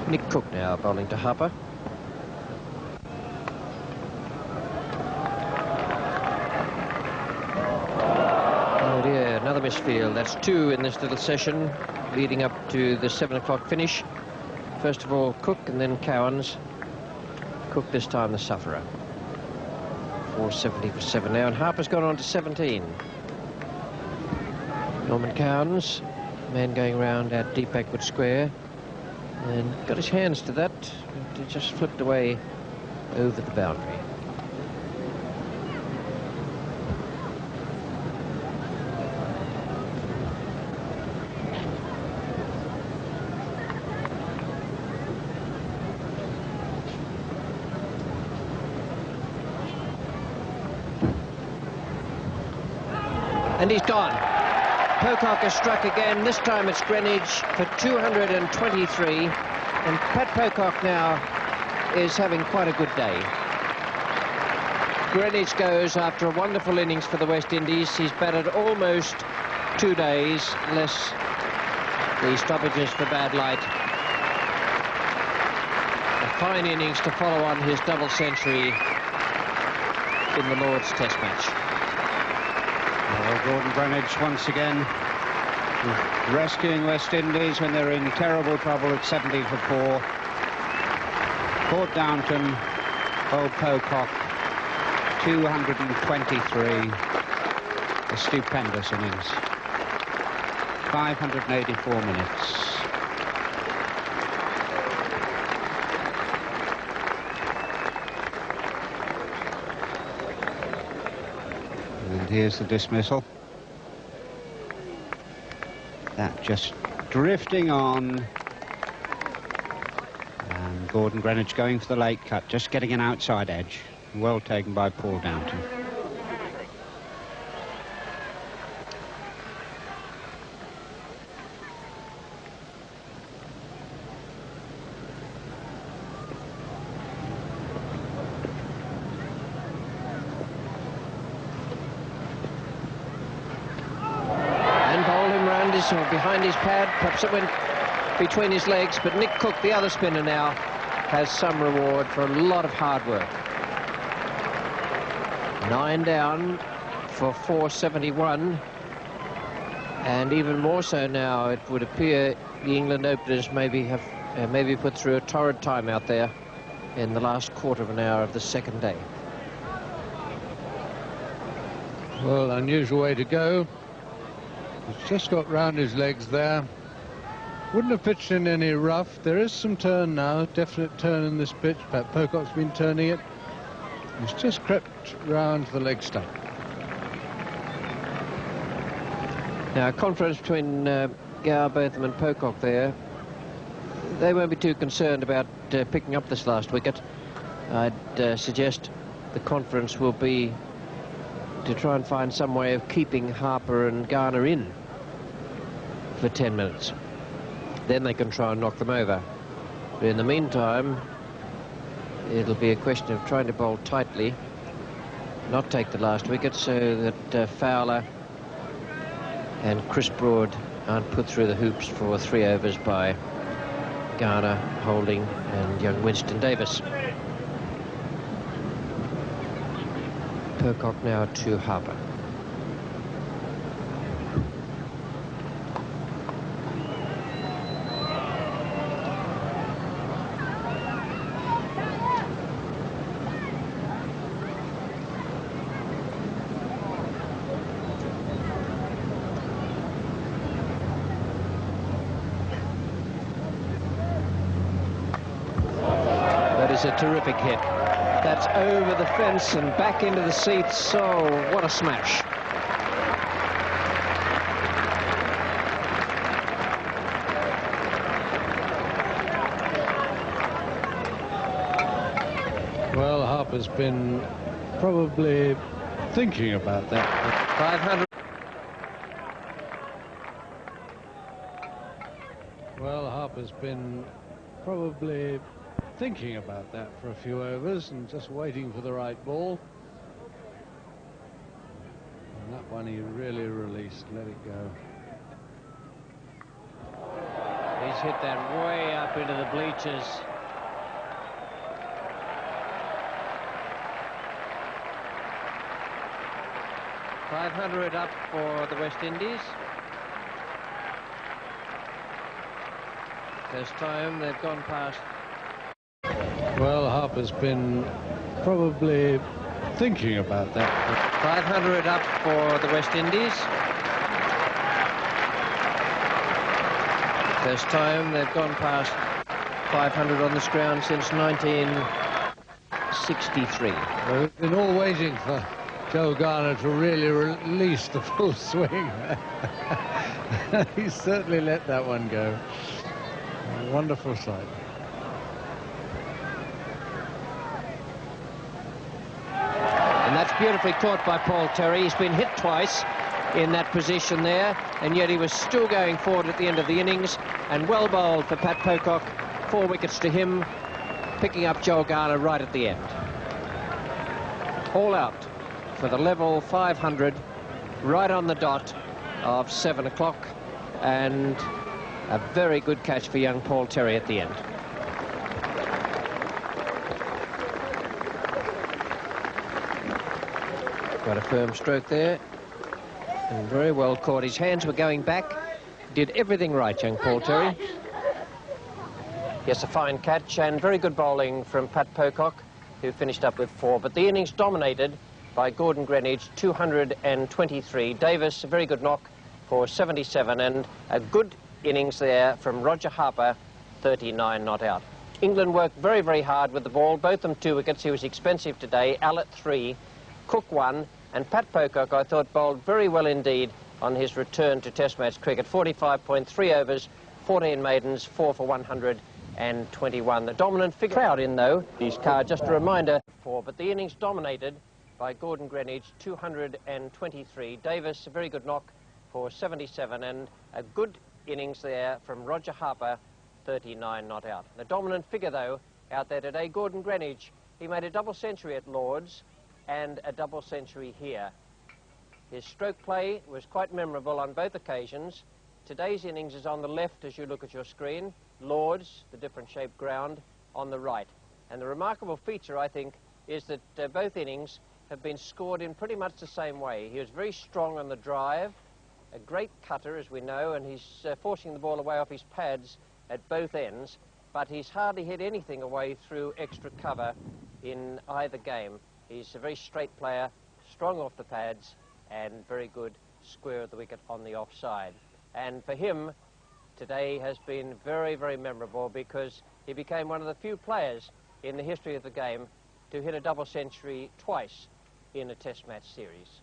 Nick Cook now bowling to Harper. Oh dear, another misfield. That's 2 in this little session leading up to the 7 o'clock finish. First of all Cook and then Cowans. Cook this time the sufferer. 470 for 7 now, and Harper's gone on to 17. Norman Cowans, man going round at deep backward square, and got his hands to that, but it just flipped away over the boundary. And he's gone. Pocock has struck again. This time it's Greenidge for 223. And Pat Pocock now is having quite a good day. Greenidge goes after a wonderful innings for the West Indies. He's batted almost 2 days, less the stoppages for bad light. A fine innings to follow on his double century in the Lord's Test match. Well, Gordon Greenidge once again rescuing West Indies when they're in terrible trouble at 70 for 4. Port Downton, Old Pocock, 223 A stupendous innings. 584 minutes. And here's the dismissal. That just drifting on. And Gordon Greenwich going for the late cut, just getting an outside edge. Well taken by Paul Downton. Or behind his pad, perhaps it went between his legs, but Nick Cook, the other spinner now, has some reward for a lot of hard work. 9 down for 471, and even more so now, it would appear the England openers maybe have maybe put through a torrid time out there in the last quarter of an hour of the second day. Well, unusual way to go. He's just got round his legs there. Wouldn't have pitched in any rough. There is some turn now, definite turn in this pitch. Pat Pocock's been turning it. He's just crept round the leg stump. Now, a conference between Gower, Botham and Pocock there. They won't be too concerned about picking up this last wicket. I'd suggest the conference will be to try and find some way of keeping Harper and Garner in for 10 minutes. Then they can try and knock them over. But in the meantime, it'll be a question of trying to bowl tightly, not take the last wicket, so that Fowler and Chris Broad aren't put through the hoops for 3 overs by Garner, Holding and young Winston Davis. Pocock now to Harper. That is a terrific hit. That's over the fence and back into the seats. Oh, what a smash. Well, Harper's been probably thinking about that. 500. Well, Harper's been probably thinking about that for a few overs and just waiting for the right ball. And that one he really released, let it go. He's hit that way up into the bleachers. .500 up for the West Indies. First time they've gone past. Well, Harper's been probably thinking about that. 500 up for the West Indies. First time they've gone past 500 on this ground since 1963. Well, we've been all waiting for Joe Garner to really release the full swing. He certainly let that one go. A wonderful sight. And that's beautifully caught by Paul Terry. He's been hit twice in that position there, and yet he was still going forward at the end of the innings, and well bowled for Pat Pocock. 4 wickets to him, picking up Joel Garner right at the end. All out for the level 500, right on the dot of 7 o'clock, and a very good catch for young Paul Terry at the end. Got a firm stroke there, and very well caught. His hands were going back. Did everything right, young Paul Terry. Yes, a fine catch and very good bowling from Pat Pocock, who finished up with 4. But the innings dominated by Gordon Greenwich, 223. Davis, a very good knock for 77, and a good innings there from Roger Harper, 39 not out. England worked very, very hard with the ball, both them 2 wickets. He was expensive today. Allett 3, Cook 1, and Pat Pocock, I thought, bowled very well indeed on his return to Test match cricket. 45.3 overs, 14 maidens, 4 for 121. The dominant figure crowd in, though. His card, just a reminder, but the innings dominated by Gordon Greenwich, 223. Davis, a very good knock for 77, and a good innings there from Roger Harper, 39 not out. The dominant figure, though, out there today, Gordon Greenwich. He made a double century at Lord's and a double century here. His stroke play was quite memorable on both occasions. Today's innings is on the left as you look at your screen. Lord's, the different shaped ground, on the right. And the remarkable feature, I think, is that both innings have been scored in pretty much the same way. He was very strong on the drive, a great cutter, as we know, and he's forcing the ball away off his pads at both ends, but he's hardly hit anything away through extra cover in either game. He's a very straight player, strong off the pads, and very good square of the wicket on the offside. And for him, today has been very, very memorable because he became one of the few players in the history of the game to hit a double century twice in a Test match series.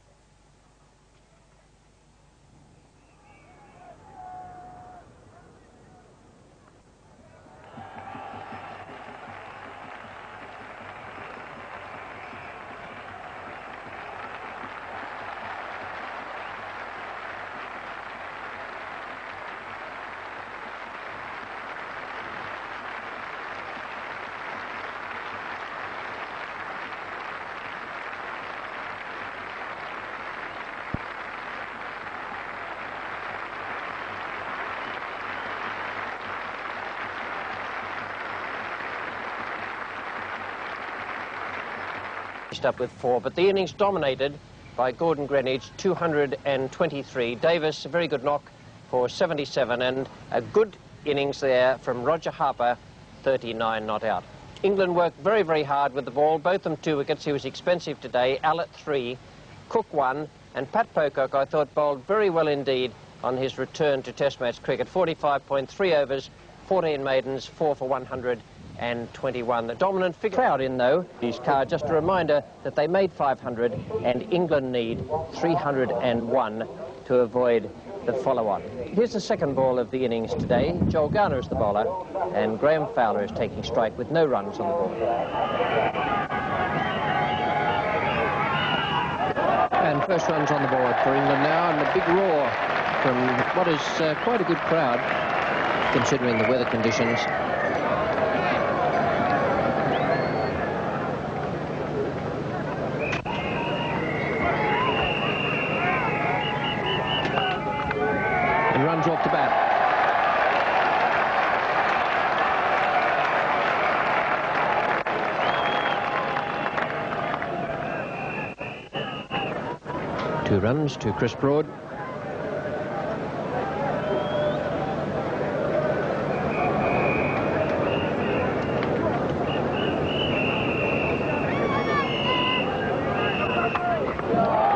Up with 4, but the innings dominated by Gordon Greenwich, 223. Davis, a very good knock for 77, and a good innings there from Roger Harper, 39 not out. England worked very, very hard with the ball, both them 2 wickets. He was expensive today. Allett 3, Cook 1, and Pat Pocock, I thought, bowled very well indeed on his return to Test match cricket. 45.3 overs, 14 maidens, 4 for 121. The dominant figure crowd in, though. His card, just a reminder that they made 500 and England need 301 to avoid the follow-on. Here's the second ball of the innings today. Joel Garner is the bowler and Graham Fowler is taking strike with no runs on the ball. And first runs on the board for England now, and a big roar from what is quite a good crowd considering the weather conditions. Runs off the bat. Two runs to Chris Broad.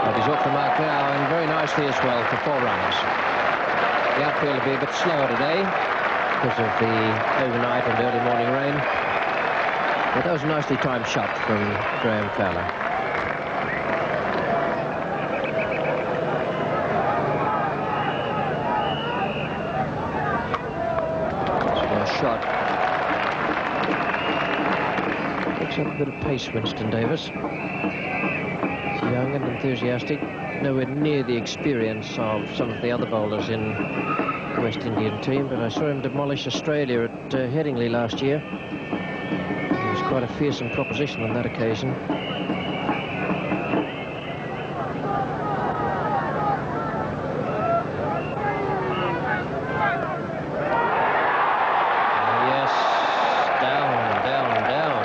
But he's off the mark now, and very nicely as well for 4 runs. The outfield will be a bit slower today because of the overnight and early morning rain. But that was a nicely timed shot from Graham Fowler. That's a shot. Takes up a bit of pace, Winston Davis. He's young and enthusiastic. Nowhere near the experience of some of the other bowlers in the West Indian team, but I saw him demolish Australia at Headingley last year. He was quite a fearsome proposition on that occasion. Yes, down, down, down.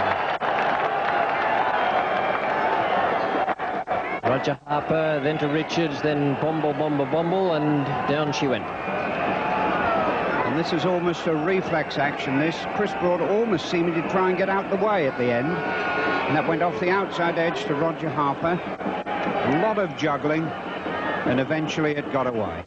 Roger Harper, then to Richards, then Bomble, and down she went. And this is almost a reflex action, this. Chris Broad almost seemed to try and get out the way at the end. And that went off the outside edge to Roger Harper. A lot of juggling, and eventually it got away.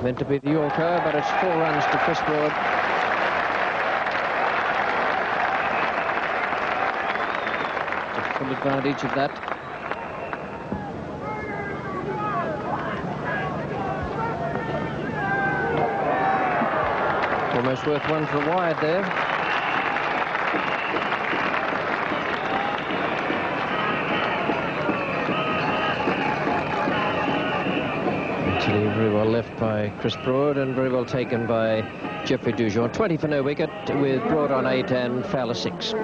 Meant to be the Yorker, but it's 4 runs to Chris Broad. Took full advantage of that. Almost worth one for a wide there. Actually very well left by Chris Broad and very well taken by Geoffrey Dujon. 20 for no wicket with Broad on 8 and Fowler 6.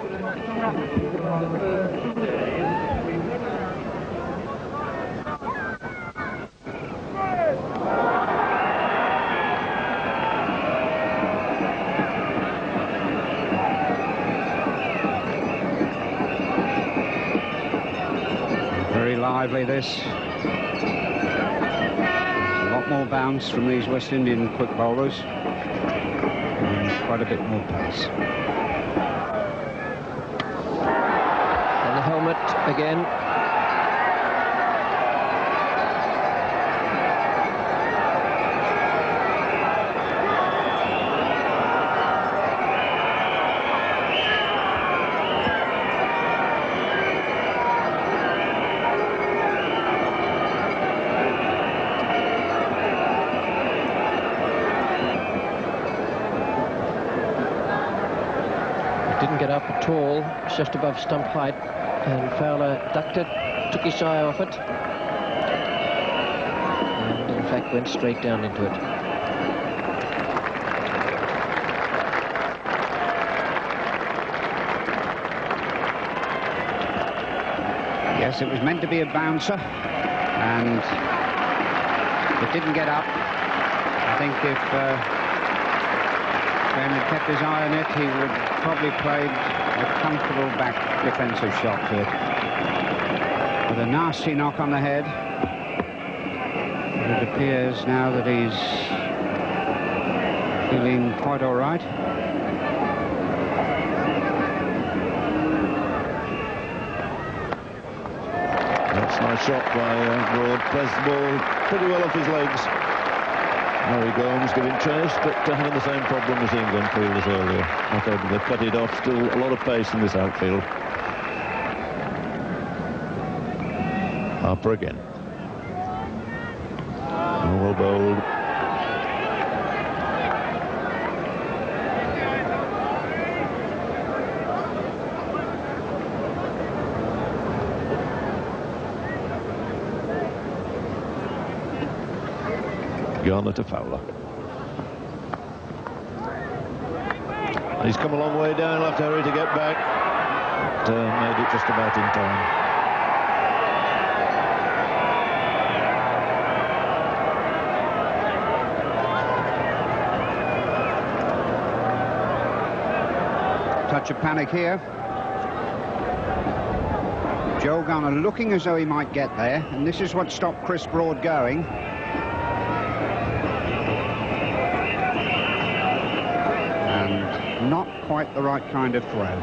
Lively this. There's a lot more bounce from these West Indian quick bowlers and quite a bit more pace. And the helmet again. Get up at all, it's just above stump height, and Fowler ducked it, took his eye off it, and in fact went straight down into it. Yes, it was meant to be a bouncer, and it didn't get up. I think if Ben had kept his eye on it, he would probably played a comfortable back defensive shot to it. With a nasty knock on the head. But it appears now that he's feeling quite all right. That's a nice shot by Broad. Plays the ball pretty well off his legs. Murray Gomes giving chase, but having the same problem as the England fielders earlier. Not able to cut it off. Still a lot of pace in this outfield. Harper again. Oh, well bowled. Garner to Fowler. He's come a long way down, he'll have to hurry to get back. But, made it just about in time. Touch of panic here. Joe Garner looking as though he might get there, and this is what stopped Chris Broad going. Not quite the right kind of throw.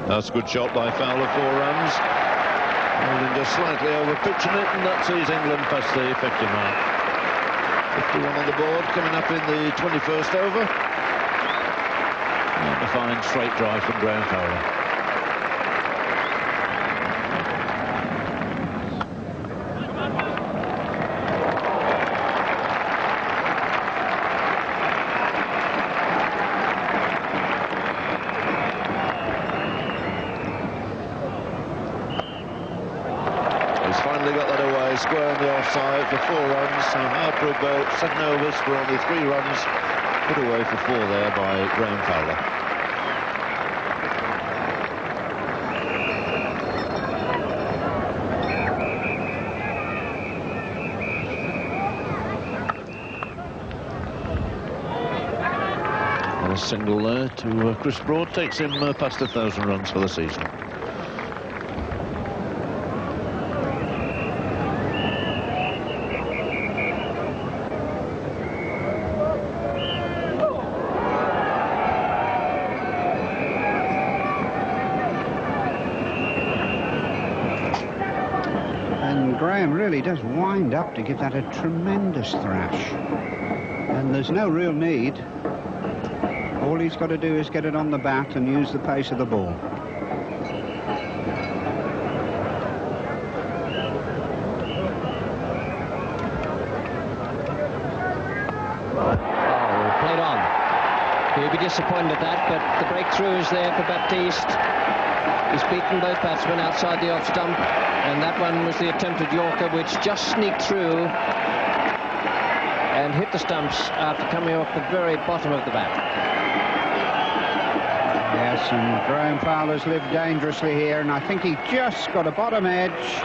That's a good shot by Fowler, 4 runs. Holding just slightly over pitching it, and that sees England past the 50 mark. 51 on the board, coming up in the 21st over. And a fine straight drive from Graham Fowler. Square on the offside for 4 runs. So Harper about 7 overs for only 3 runs. Put away for 4 there by Graham Fowler. A single there to Chris Broad takes him past 1,000 runs for the season. And Graham really does wind up to give that a tremendous thrash. And there's no real need. All he's got to do is get it on the bat and use the pace of the ball. Played on. He'll be disappointed at that, but the breakthrough is there for Baptiste. He's beaten both batsmen outside the off stump, and that one was the attempted Yorker, which just sneaked through and hit the stumps after coming off the very bottom of the bat. Yes, and Graham Fowler's lived dangerously here, and I think he just got a bottom edge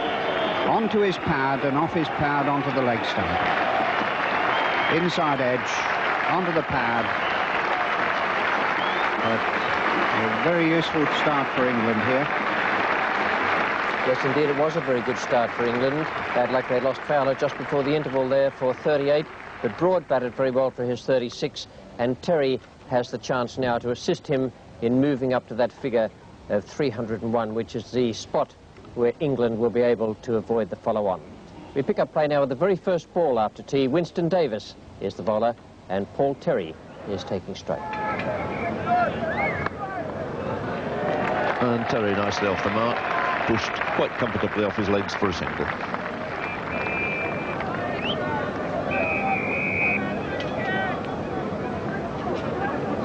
onto his pad and off his pad onto the leg stump. Inside edge, onto the pad. But a very useful start for England here. Yes, indeed, it was a very good start for England. Bad luck they lost Fowler just before the interval there for 38, but Broad batted very well for his 36, and Terry has the chance now to assist him in moving up to that figure of 301, which is the spot where England will be able to avoid the follow-on. We pick up play now with the very first ball after tea. Winston Davis is the bowler, and Paul Terry is taking strike. And Terry nicely off the mark, pushed quite comfortably off his legs for a single.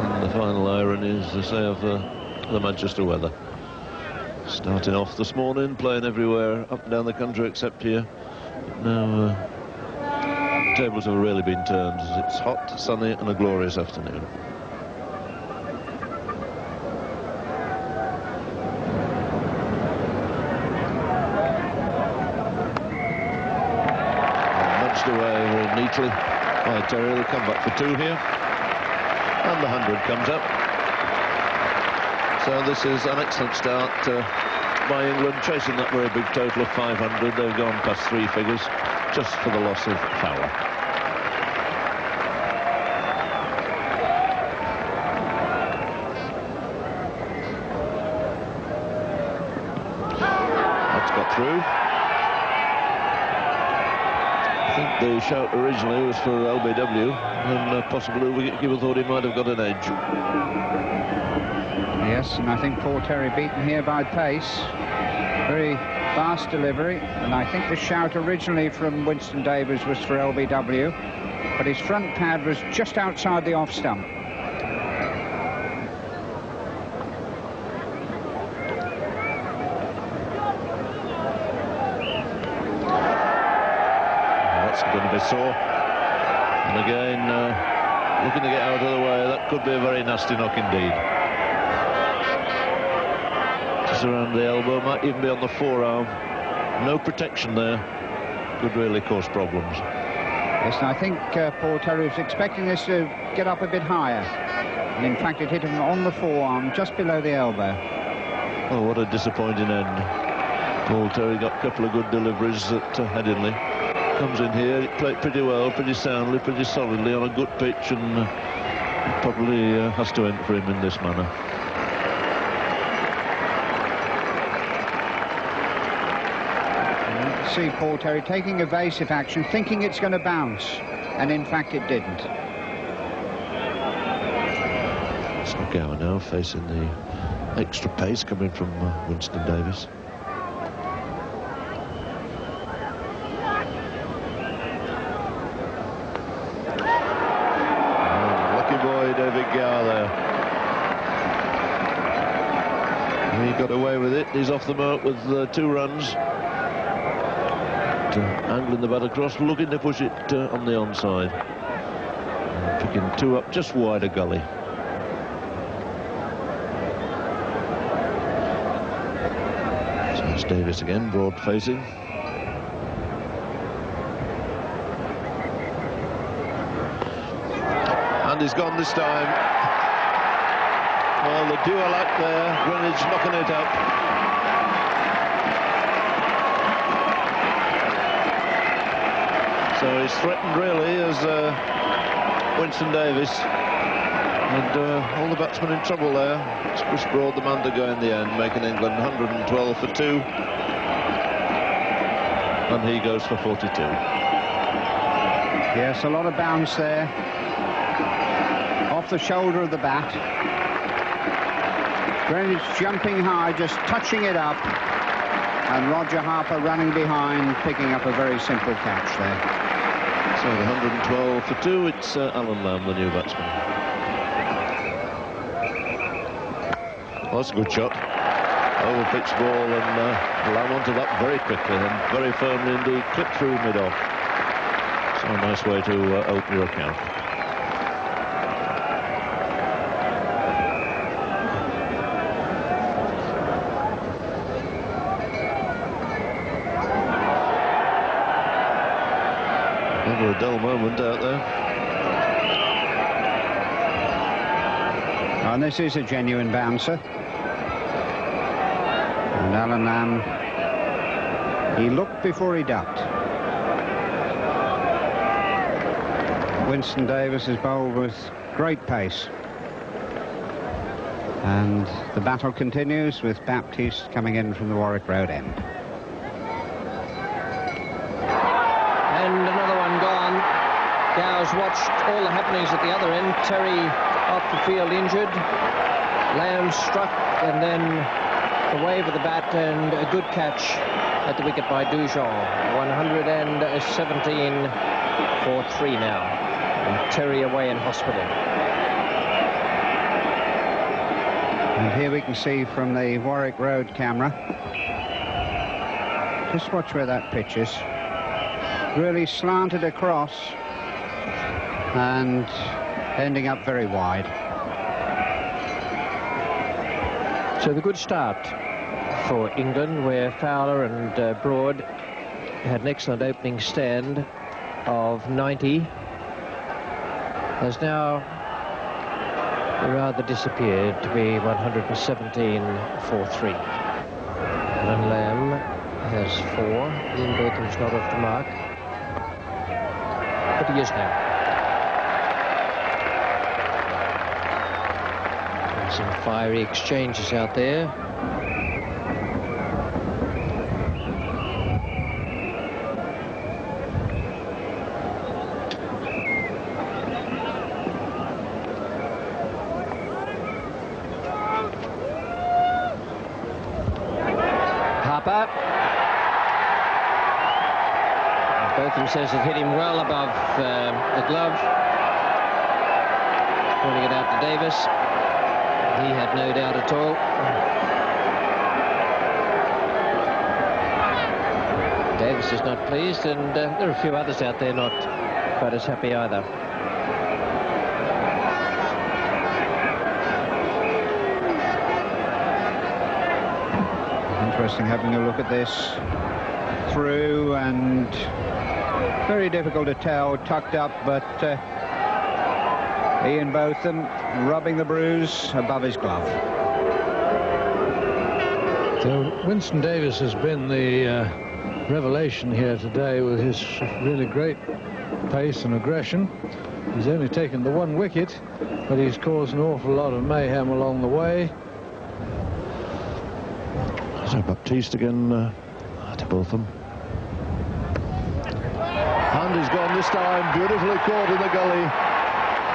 And the final irony, as I say, of the Manchester weather. Starting off this morning, playing everywhere up and down the country except here. Now tables have really been turned as it's hot, sunny and a glorious afternoon. Nudged away all neatly by Terry. They'll come back for two here, and the 100 comes up. So this is an excellent start by England, chasing that very big total of 500. They've gone past three figures just for the loss of Fowler. That's got through. I think the shout originally was for LBW, and possibly the wicketkeeper thought he might have got an edge. Yes, and I think Paul Terry beaten here by pace. Very fast delivery, and I think the shout originally from Winston Davis was for LBW, but his front pad was just outside the off stump. That's going to be sore. And again, looking to get out of the way. That could be a very nasty knock indeed. Around the elbow, might even be on the forearm. No protection there. Could really cause problems. Yes, and I think Paul Terry was expecting this to get up a bit higher. And in fact, it hit him on the forearm, just below the elbow. Oh, what a disappointing end. Paul Terry got a couple of good deliveries at Headingley. Comes in here, it played pretty well, pretty soundly, pretty solidly on a good pitch, and probably has to end for him in this manner. See Paul Terry taking evasive action, thinking it's going to bounce, and in fact it didn't. Snokower now facing the extra pace coming from Winston Davis. Lucky boy David Gower there. He got away with it. He's off the mark with 2 runs. Angling the bat across, looking to push it on the onside. Picking 2 up just wide of gully. So it's Davis again, broad facing. And he's gone this time. Well, the dual act there, Greenwich knocking it up. So he's threatened really as Winston Davis. And all the batsmen in trouble there. Chris Broad, the man to go in the end, making England 112 for 2. And he goes for 42. Yes, a lot of bounce there. Off the shoulder of the bat. Greenwich jumping high, just touching it up. And Roger Harper running behind, picking up a very simple catch there. So the 112 for 2, it's Alan Lamb, the new batsman. Well, that's a good shot. Over pitch ball, and Lamb onto that very quickly and very firmly indeed, clipped through mid-off. So a nice way to open your account. Never a dull moment out there. And this is a genuine bouncer. And Alan Lamb, he looked before he ducked. Winston Davis is bowled with great pace. And the battle continues with Baptiste coming in from the Warwick Road end. And another one gone. Gow's watched all the happenings at the other end. Terry off the field injured. Lamb struck, and then the wave of the bat, and a good catch at the wicket by Dujon. 117 for 3 now. And Terry away in hospital. And here we can see from the Warwick Road camera. Just watch where that pitch is. Really slanted across and ending up very wide. So the good start for England, where Fowler and Broad had an excellent opening stand of 90, has now rather disappeared to be 117 for 3. Alan Lamb has 4. Ian Botham's not off the mark, but he is now. And some fiery exchanges out there. Botham says it hit him well above the glove. Pointing it out to Davis. He had no doubt at all. Davis is not pleased, and there are a few others out there not quite as happy either. Interesting having a look at this through, and very difficult to tell, tucked up, but Ian Botham rubbing the bruise above his glove. So Winston Davis has been the revelation here today with his really great pace and aggression. He's only taken the 1 wicket, but he's caused an awful lot of mayhem along the way. So Baptiste again to Botham. And he's gone this time, beautifully caught in the gully.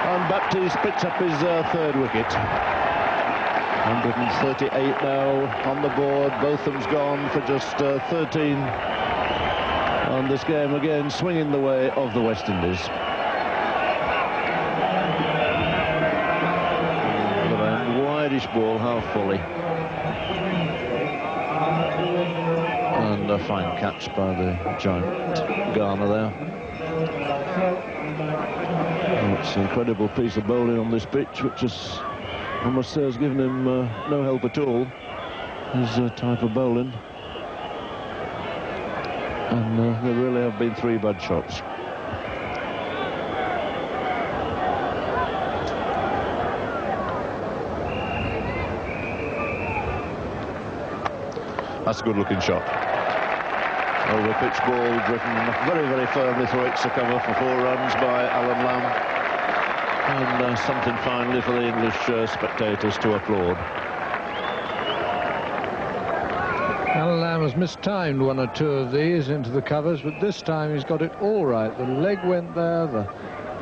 And Baptiste picks up his 3rd wicket. 138 now on the board. Botham's gone for just 13. And this game again swinging the way of the West Indies. A wideish ball, half volley. And a fine catch by the giant Garner there. Oh, it's an incredible piece of bowling on this pitch, which is, I must say, has given him no help at all. His type of bowling. And there really have been 3 bad shots. That's a good-looking shot. Over pitch ball driven very, very firmly through extra cover for 4 runs by Alan Lamb. And something finally for the English spectators to applaud. Alan Lamb has mistimed 1 or 2 of these into the covers, but this time he's got it all right. The leg went there, the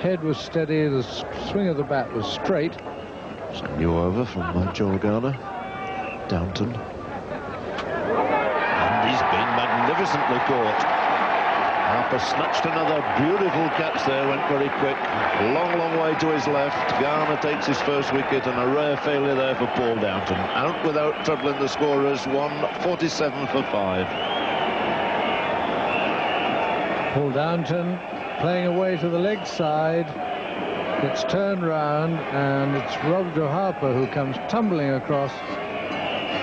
head was steady, the swing of the bat was straight. It's a new over from Joel Garner. Downton. And he's been magnificently caught. Harper snatched another beautiful catch there, went very quick. Long, long way to his left. Garner takes his first wicket, and a rare failure there for Paul Downton. Out without troubling the scorers, 147 for 5. Paul Downton playing away to the leg side, gets turned round, and it's Roger Harper who comes tumbling across,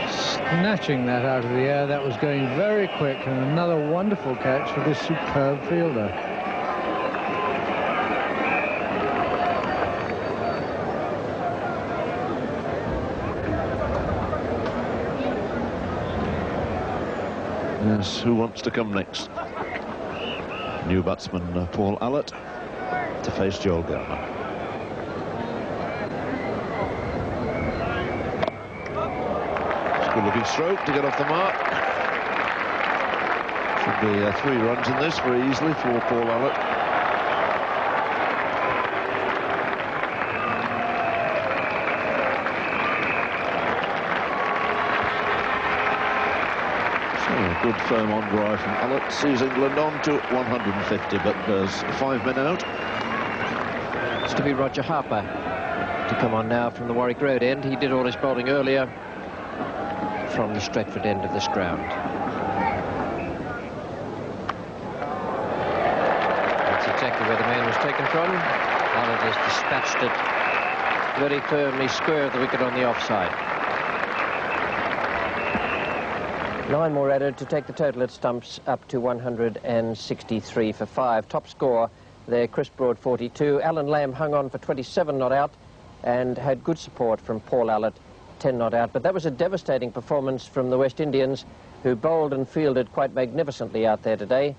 snatching that out of the air. That was going very quick, and another wonderful catch for this superb fielder. Yes, who wants to come next? New batsman Paul Allott to face Joel Garner. Good-looking stroke to get off the mark. Should be 3 runs in this very easily for Paul Allott. So a good firm on drive from Allott sees England on to 150, but there's 5 men out. It's to be Roger Harper to come on now from the Warwick Road end. He did all his bowling earlier from the Stretford end of this ground. That's exactly where the man was taken from. Allott has dispatched it very firmly, square of the wicket on the offside. 9 more added to take the total at stumps up to 163 for 5. Top score there, Chris Broad 42. Alan Lamb hung on for 27 not out and had good support from Paul Allott, 10 not out. But that was a devastating performance from the West Indians, who bowled and fielded quite magnificently out there today.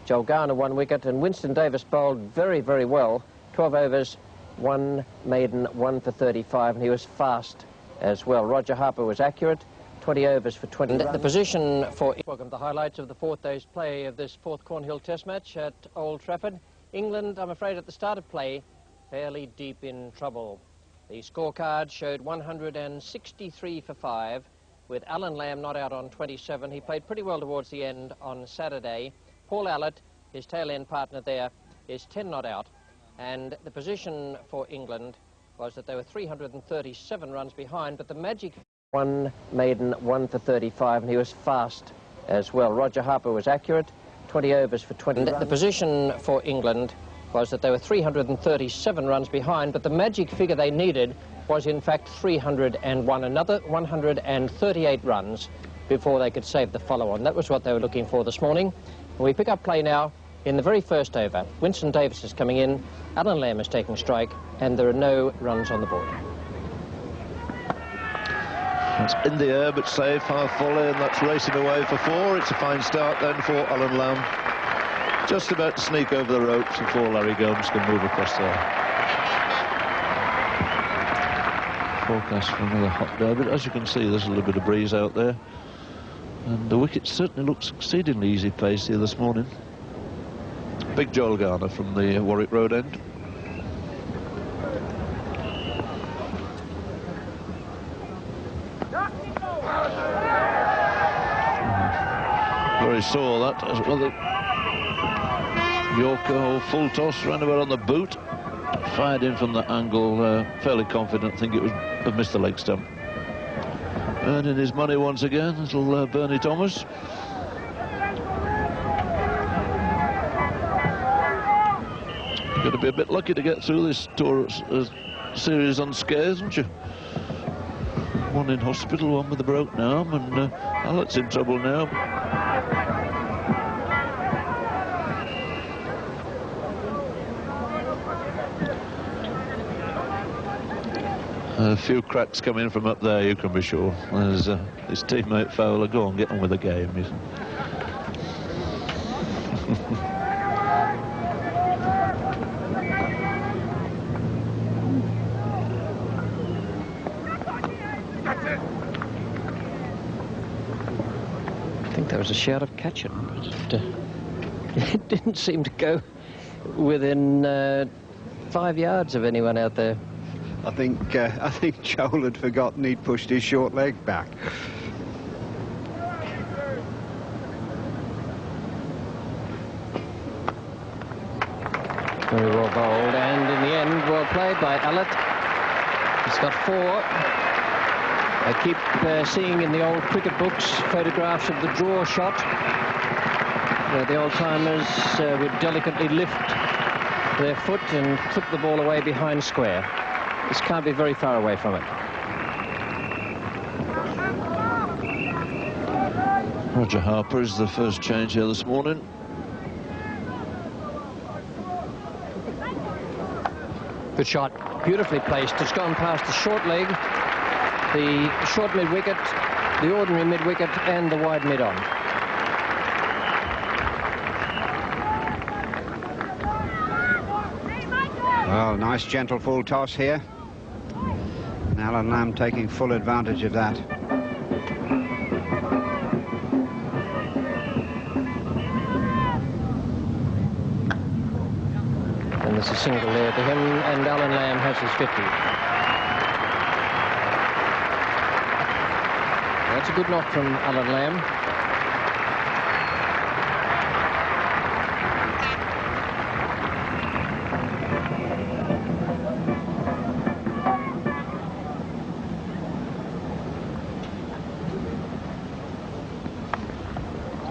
Joel Garner 1 wicket, and Winston Davis bowled very, very well. 12 overs, 1 maiden, 1 for 35, and he was fast as well. Roger Harper was accurate, 20 overs for 20 runs. The position for... Welcome to the highlights of the 4th day's play of this 4th Cornhill Test match at Old Trafford. England, I'm afraid, at the start of play, fairly deep in trouble. The scorecard showed 163 for 5, with Alan Lamb not out on 27. He played pretty well towards the end on Saturday. Paul Allott, his tail-end partner there, is 10 not out. And the position for England was that they were 337 runs behind, but the magic... 1 maiden, 1 for 35, and he was fast as well. Roger Harper was accurate, 20 overs for 20 runs. The position for England was that they were 337 runs behind, but the magic figure they needed was in fact 301, another 138 runs before they could save the follow-on. That was what they were looking for this morning. We pick up play now in the very first over. Winston Davis is coming in, Alan Lamb is taking strike, and there are no runs on the board. It's in the air but safe, half volley, and that's racing away for 4. It's a fine start then for Alan Lamb. Just about to sneak over the ropes before Larry Gomes can move across there. Forecast for another hot day, but as you can see, there's a little bit of breeze out there. And the wicket certainly looks exceedingly easy pace here this morning. Big Joel Garner from the Warwick Road end. Very sore that as well. Yorker or full toss, round about on the boot, fired in from the angle, fairly confident, I think it was have missed the leg stump. Earning his money once again, little Bernie Thomas. You've got to be a bit lucky to get through this tour series unscathed, haven't you? One in hospital, one with a broken arm, and Allott's in trouble now. A few cracks coming from up there, you can be sure. There's his teammate Fowler. Go on, get on with the game. I think there was a shout of catch it, but it didn't seem to go within 5 yards of anyone out there. I think Joel had forgotten he'd pushed his short leg back. Very well bowled, and in the end, well played by Allett. He's got 4. I keep seeing in the old cricket books photographs of the draw shot, where the old-timers would delicately lift their foot and clip the ball away behind square. This can't be very far away from it. Roger Harper is the first change here this morning. Good shot, beautifully placed. It's gone past the short leg, the short mid-wicket, the ordinary mid-wicket, and the wide mid-on. Well, nice gentle full toss here. And Alan Lamb taking full advantage of that. And there's a single there to him, and Alan Lamb has his 50. That's a good knock from Alan Lamb.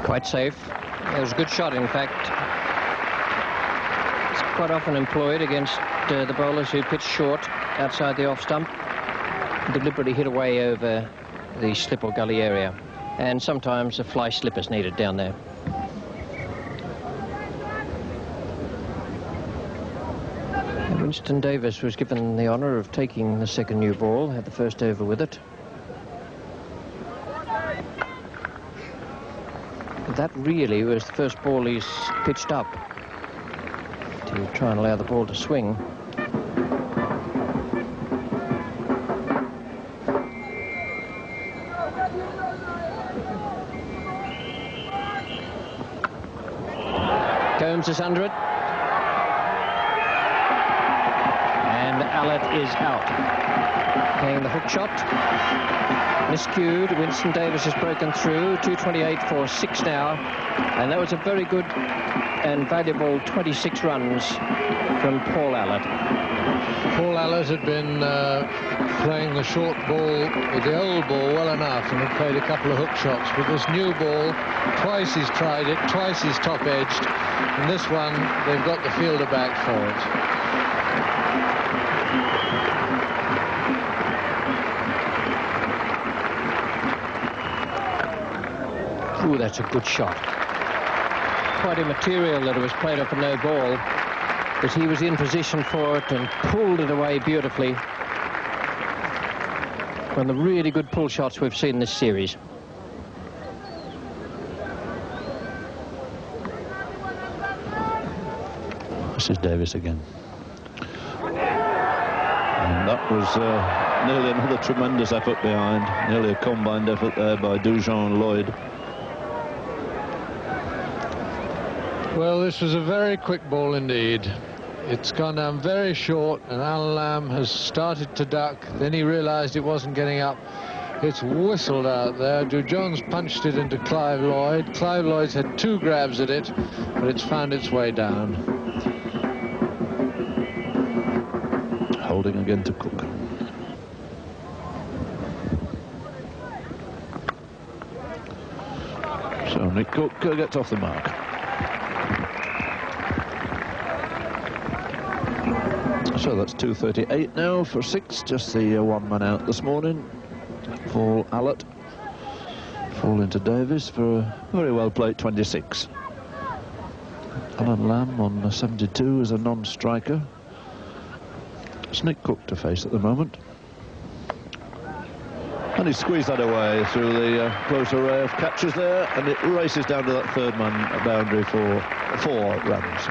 Quite safe. It was a good shot, in fact. It's quite often employed against the bowlers who pitch short outside the off stump, deliberately hit away over the slip or gully area. And sometimes a fly slip is needed down there. Winston Davis was given the honour of taking the second new ball, had the first over with it. That really was the first ball he's pitched up to try and allow the ball to swing. Gomes is under it. And Allett is out. Playing the hook shot. Miscued. Winston Davis has broken through. 228 for 6 now. And that was a very good and valuable 26 runs from Paul Allett. Paul Allett had been playing the short ball with the old ball well enough and had played a couple of hook shots. But this new ball, twice he's tried it, twice he's top-edged. And this one, they've got the fielder back for it. Ooh, that's a good shot. Quite immaterial that it was played off a no ball, but he was in position for it and pulled it away beautifully. One of the really good pull shots we've seen this series. This is Davis again. And that was nearly another tremendous effort behind. Nearly a combined effort there by Dujon and Lloyd. Well, this was a very quick ball indeed. It's gone down very short, and Alan Lamb has started to duck. Then he realised it wasn't getting up. It's whistled out there. Dujon's punched it into Clive Lloyd. Clive Lloyd's had 2 grabs at it, but it's found its way down. Holding again to Cook. So Nick Cook gets off the mark. So that's 238 now for 6. Just the 1 man out this morning. Paul Allett. Fall into Davis for a very well played 26. Alan Lamb on 72 as a non-striker. It's Nick Cook to face at the moment. And he squeezed that away through the close array of catches there, and it races down to that third man boundary for 4 runs.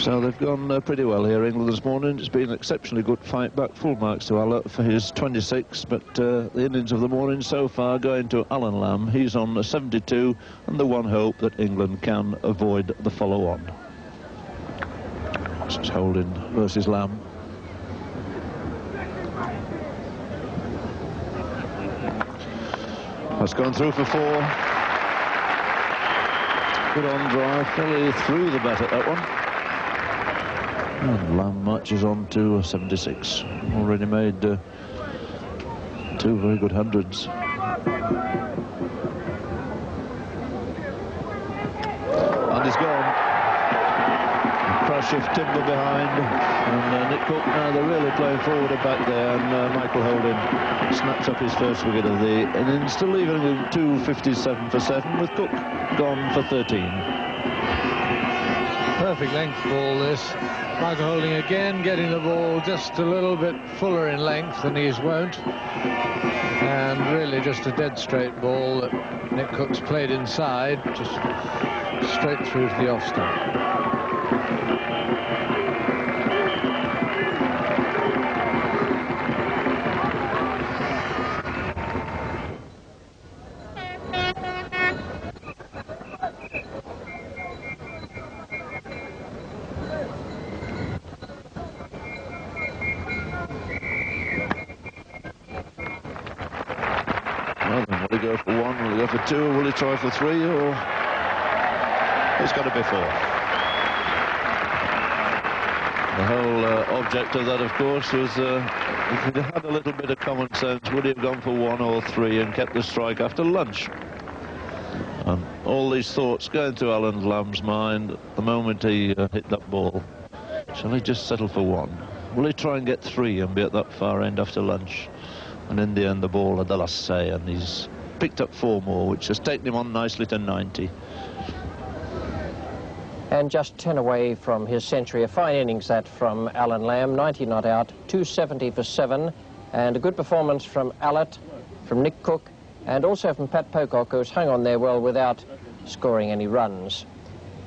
So they've gone pretty well here, England, this morning. It's been an exceptionally good fight back. Full marks to Allett for his 26, but the innings of the morning so far going to Alan Lamb. He's on 72, and the one hope that England can avoid the follow-on. This is Holding versus Lamb. That's gone through for 4. Good on drive, fairly through the bat at that one. And Lamb marches on to 76. Already made 2 very good hundreds. And he's gone. Crash of timber behind. And Nick Cook, now they're really playing forward and back there. And Michael Holding snaps up his first wicket of the innings, still leaving him 257 for 7, with Cook gone for 13. Perfect length ball, this. Michael Holding again getting the ball just a little bit fuller in length than he is wont, and really just a dead straight ball that Nick Cook's played inside, just straight through to the off stump. Will he go for 1? Will he go for 2? Or will he try for 3? Or it's got to be 4. The whole object of that, of course, was if he'd had a little bit of common sense, would he have gone for 1 or 3 and kept the strike after lunch? And all these thoughts going through Alan Lamb's mind the moment he hit that ball. Shall he just settle for 1? Will he try and get 3 and be at that far end after lunch? And in the end, the ball had the last say, and he's picked up 4 more, which has taken him on nicely to 90. And just 10 away from his century. A fine innings that from Alan Lamb, 90 not out, 270 for 7, and a good performance from Allett, from Nick Cook, and also from Pat Pocock, who's hung on there well without scoring any runs.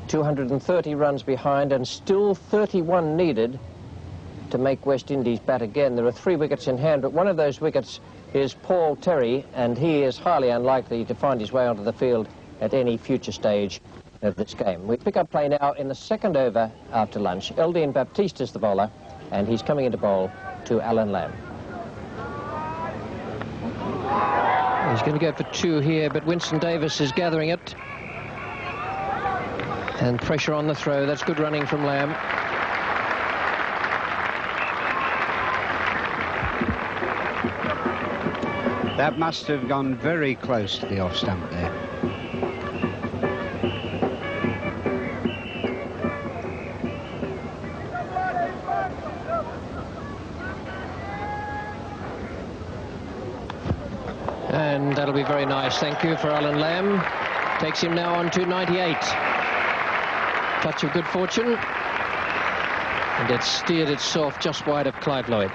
230 runs behind, and still 31 needed to make West Indies bat again. There are 3 wickets in hand, but one of those wickets is Paul Terry, and he is highly unlikely to find his way onto the field at any future stage of this game. We pick up play now in the 2nd over after lunch. Eldine Baptiste is the bowler, and he's coming into bowl to Alan Lamb. He's going to go for 2 here, but Winston Davis is gathering it. And pressure on the throw. That's good running from Lamb. That must have gone very close to the off stump there. And that'll be very nice. Thank you for Alan Lamb. Takes him now on to 98. Touch of good fortune. And it steered itself just wide of Clive Lloyd.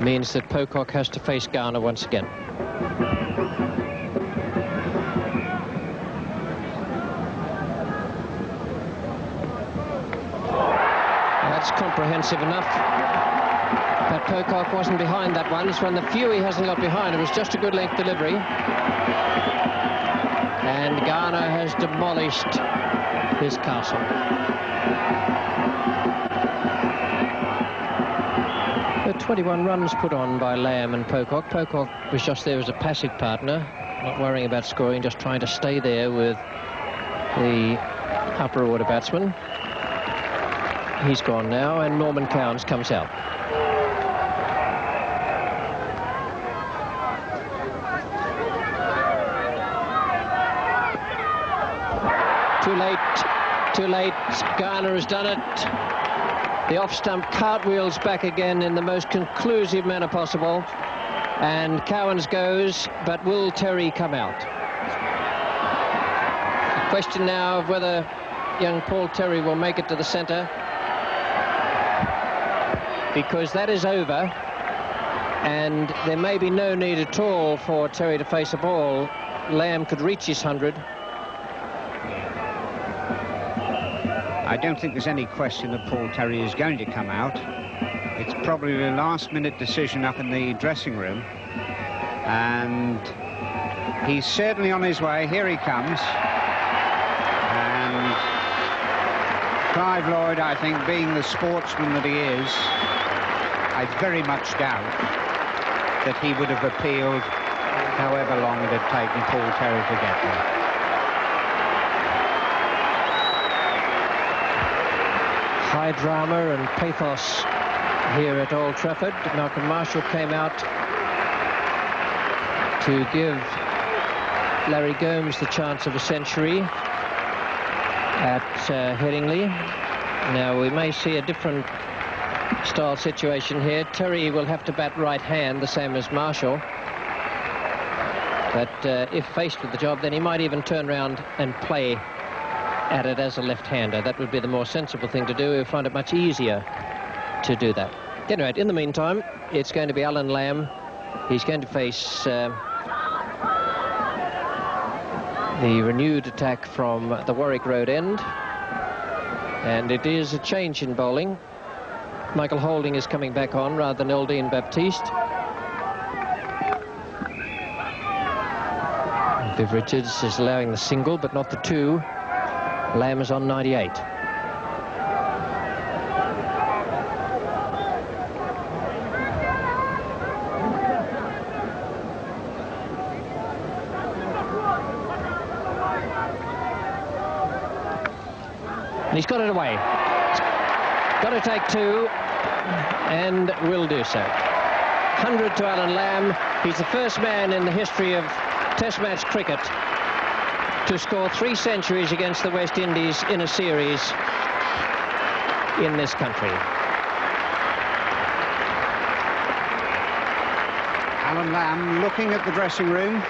Means that Pocock has to face Garner once again. That's comprehensive enough. Pat Pocock wasn't behind that one. It's one the few he hasn't got behind. It was just a good length delivery. And Garner has demolished his castle. There are 21 runs put on by Lamb and Pocock. Pocock was just there as a passive partner, not worrying about scoring, just trying to stay there with the upper order batsman. He's gone now, and Norman Cowans comes out. Too late, too late. Garner has done it. The off-stump cartwheels back again in the most conclusive manner possible. And Cowans goes, but will Terry come out? The question now of whether young Paul Terry will make it to the centre, because that is over. and there may be no need at all for Terry to face a ball. Lamb could reach his 100. I don't think there's any question that Paul Terry is going to come out. It's probably a last-minute decision up in the dressing room, and he's certainly on his way. Here he comes, and Clive Lloyd, I think, being the sportsman that he is, I very much doubt that he would have appealed however long it had taken Paul Terry to get there. High drama and pathos here at Old Trafford. Malcolm Marshall came out to give Larry Gomes the chance of a century at Headingley. Now we may see a different style situation here. Terry will have to bat right hand, the same as Marshall. But if faced with the job, then he might even turn around and play at it as a left-hander. That would be the more sensible thing to do. He'll find it much easier to do that. Anyway, in the meantime, it's going to be Alan Lamb. He's going to face the renewed attack from the Warwick Road end. And it is a change in bowling. Michael Holding is coming back on rather than Eldine Baptiste. Viv Richards is allowing the single, but not the two. Lamb is on 98. And he's got it away. Got to take two, and will do so. 100 to Alan Lamb. He's the first man in the history of Test match cricket to score 3 centuries against the West Indies in a series in this country. Alan Lamb looking at the dressing room,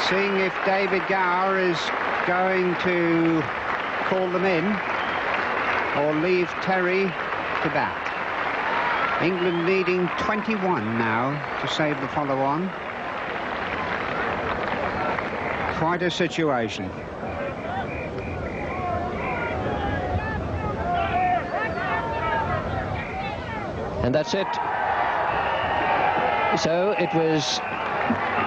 seeing if David Gower is going to call them in or leave Terry to bat. England needing 21 now to save the follow-on. Quite a situation. And that's it. So it was,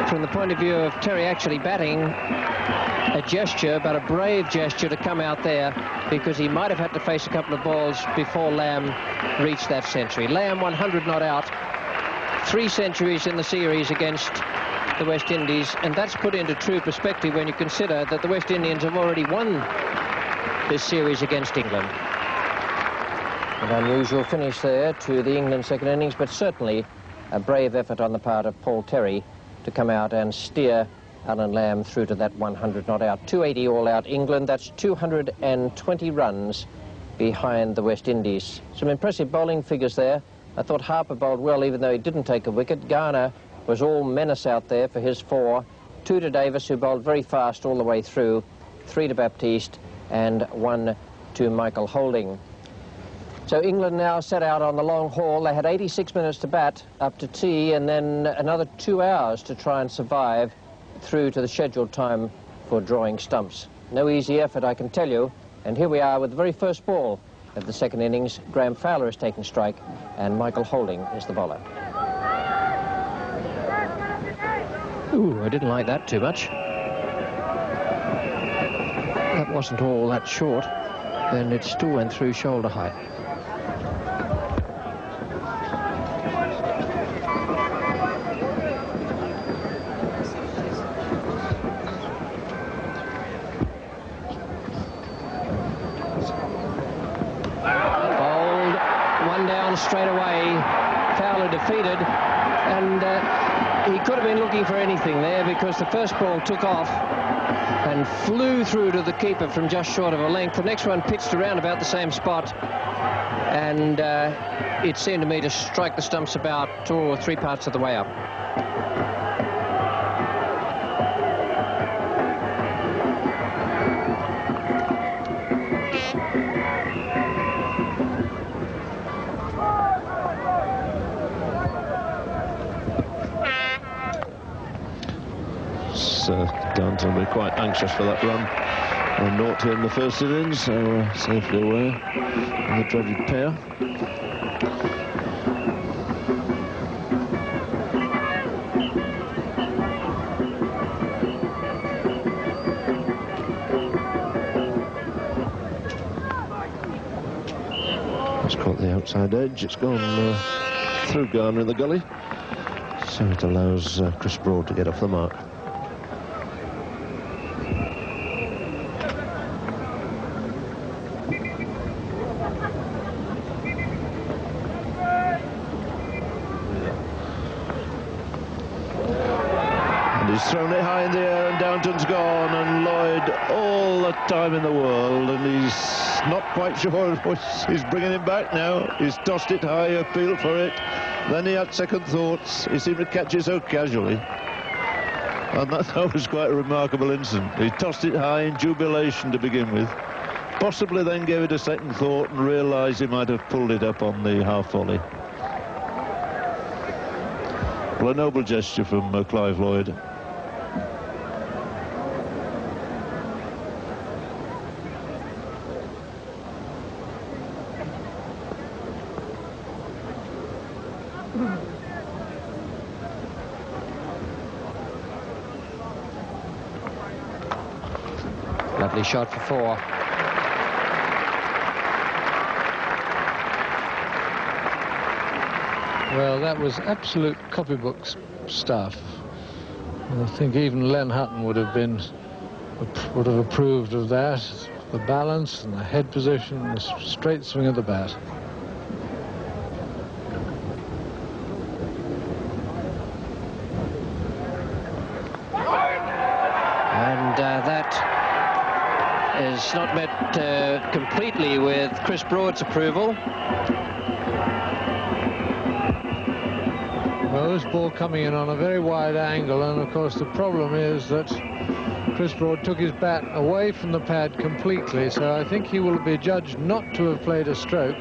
from the point of view of Terry actually batting, a gesture, but a brave gesture to come out there, because he might have had to face a couple of balls before Lamb reached that century. Lamb 100 not out, 3 centuries in the series against the West Indies, and that's put into true perspective when you consider that the West Indians have already won this series against England. An unusual finish there to the England second innings, but certainly a brave effort on the part of Paul Terry to come out and steer Alan Lamb through to that 100 not out. 280 all out England. That's 220 runs behind the West Indies. Some impressive bowling figures there. I thought Harper bowled well, even though he didn't take a wicket. Garner was all menace out there for his 4. 2 to Davis, who bowled very fast all the way through. 3 to Baptiste, and 1 to Michael Holding. So England now set out on the long haul. They had 86 minutes to bat up to tea, and then another 2 hours to try and survive through to the scheduled time for drawing stumps. No easy effort, I can tell you. And here we are with the very first ball of the second innings. Graham Fowler is taking strike, and Michael Holding is the bowler. Ooh, I didn't like that too much. That wasn't all that short, and it still went through shoulder height. Straight away, Fowler defeated, and he could have been looking for anything there, because the first ball took off and flew through to the keeper from just short of a length. The next one pitched around about the same spot, and it seemed to me to strike the stumps about 2 or 3 parts of the way up. quite anxious for that run. And naught here in the first innings, so safely away in the dreaded pair. It's caught the outside edge. It's gone through Garner in the gully, so it allows Chris Broad to get off the mark. He's thrown it high in the air and Downton's gone, and Lloyd all the time in the world, and he's not quite sure what he's bringing him back now. He's tossed it high, appealed for it, then he had second thoughts. He seemed to catch it so casually, and that was quite a remarkable incident. He tossed it high in jubilation to begin with, possibly then gave it a second thought and realised he might have pulled it up on the half volley. Well, a noble gesture from Clive Lloyd. Lovely shot for 4. Well, that was absolute copybook stuff. I think even Len Hutton would have approved of that. The balance and the head position and the straight swing of the bat. And that is not met completely with Chris Broad's approval. Well, this ball coming in on a very wide angle, and of course the problem is that Chris Broad took his bat away from the pad completely, so I think he will be judged not to have played a stroke.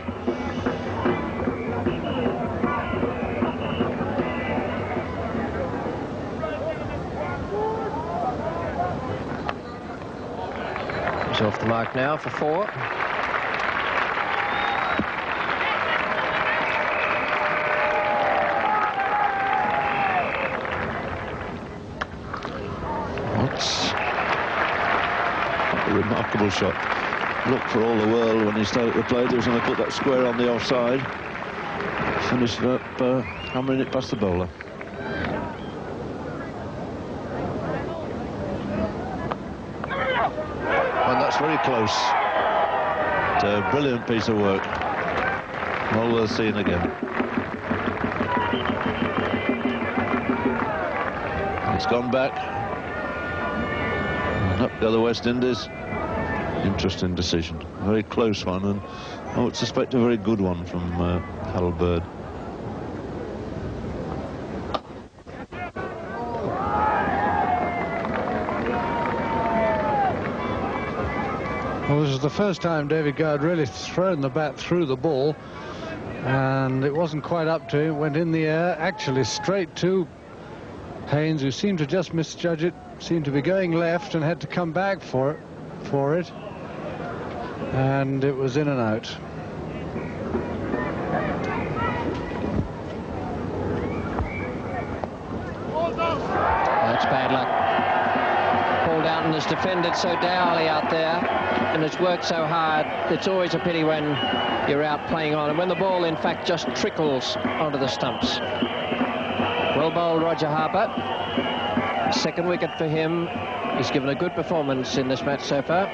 He's off the mark now for 4. Remarkable shot. Looked for all the world when he started to play. He was going to put that square on the offside. Finished up hammering it past the bowler. And that's very close. It's a brilliant piece of work. Well worth seeing again. It's gone back. And up go the West Indies. Interesting decision. A very close one, and I would suspect a very good one from Harold Bird. Well, this is the first time David Guard really thrown the bat through the ball, and it wasn't quite up to him. It went in the air, actually straight to Haynes, who seemed to just misjudge it, seemed to be going left and had to come back for it. And it was in and out. That's bad luck. Paul Downton has defended so dourly out there and has worked so hard. It's always a pity when you're out playing on, and when the ball in fact just trickles onto the stumps. Well bowled, Roger Harper. Second wicket for him. He's given a good performance in this match so far.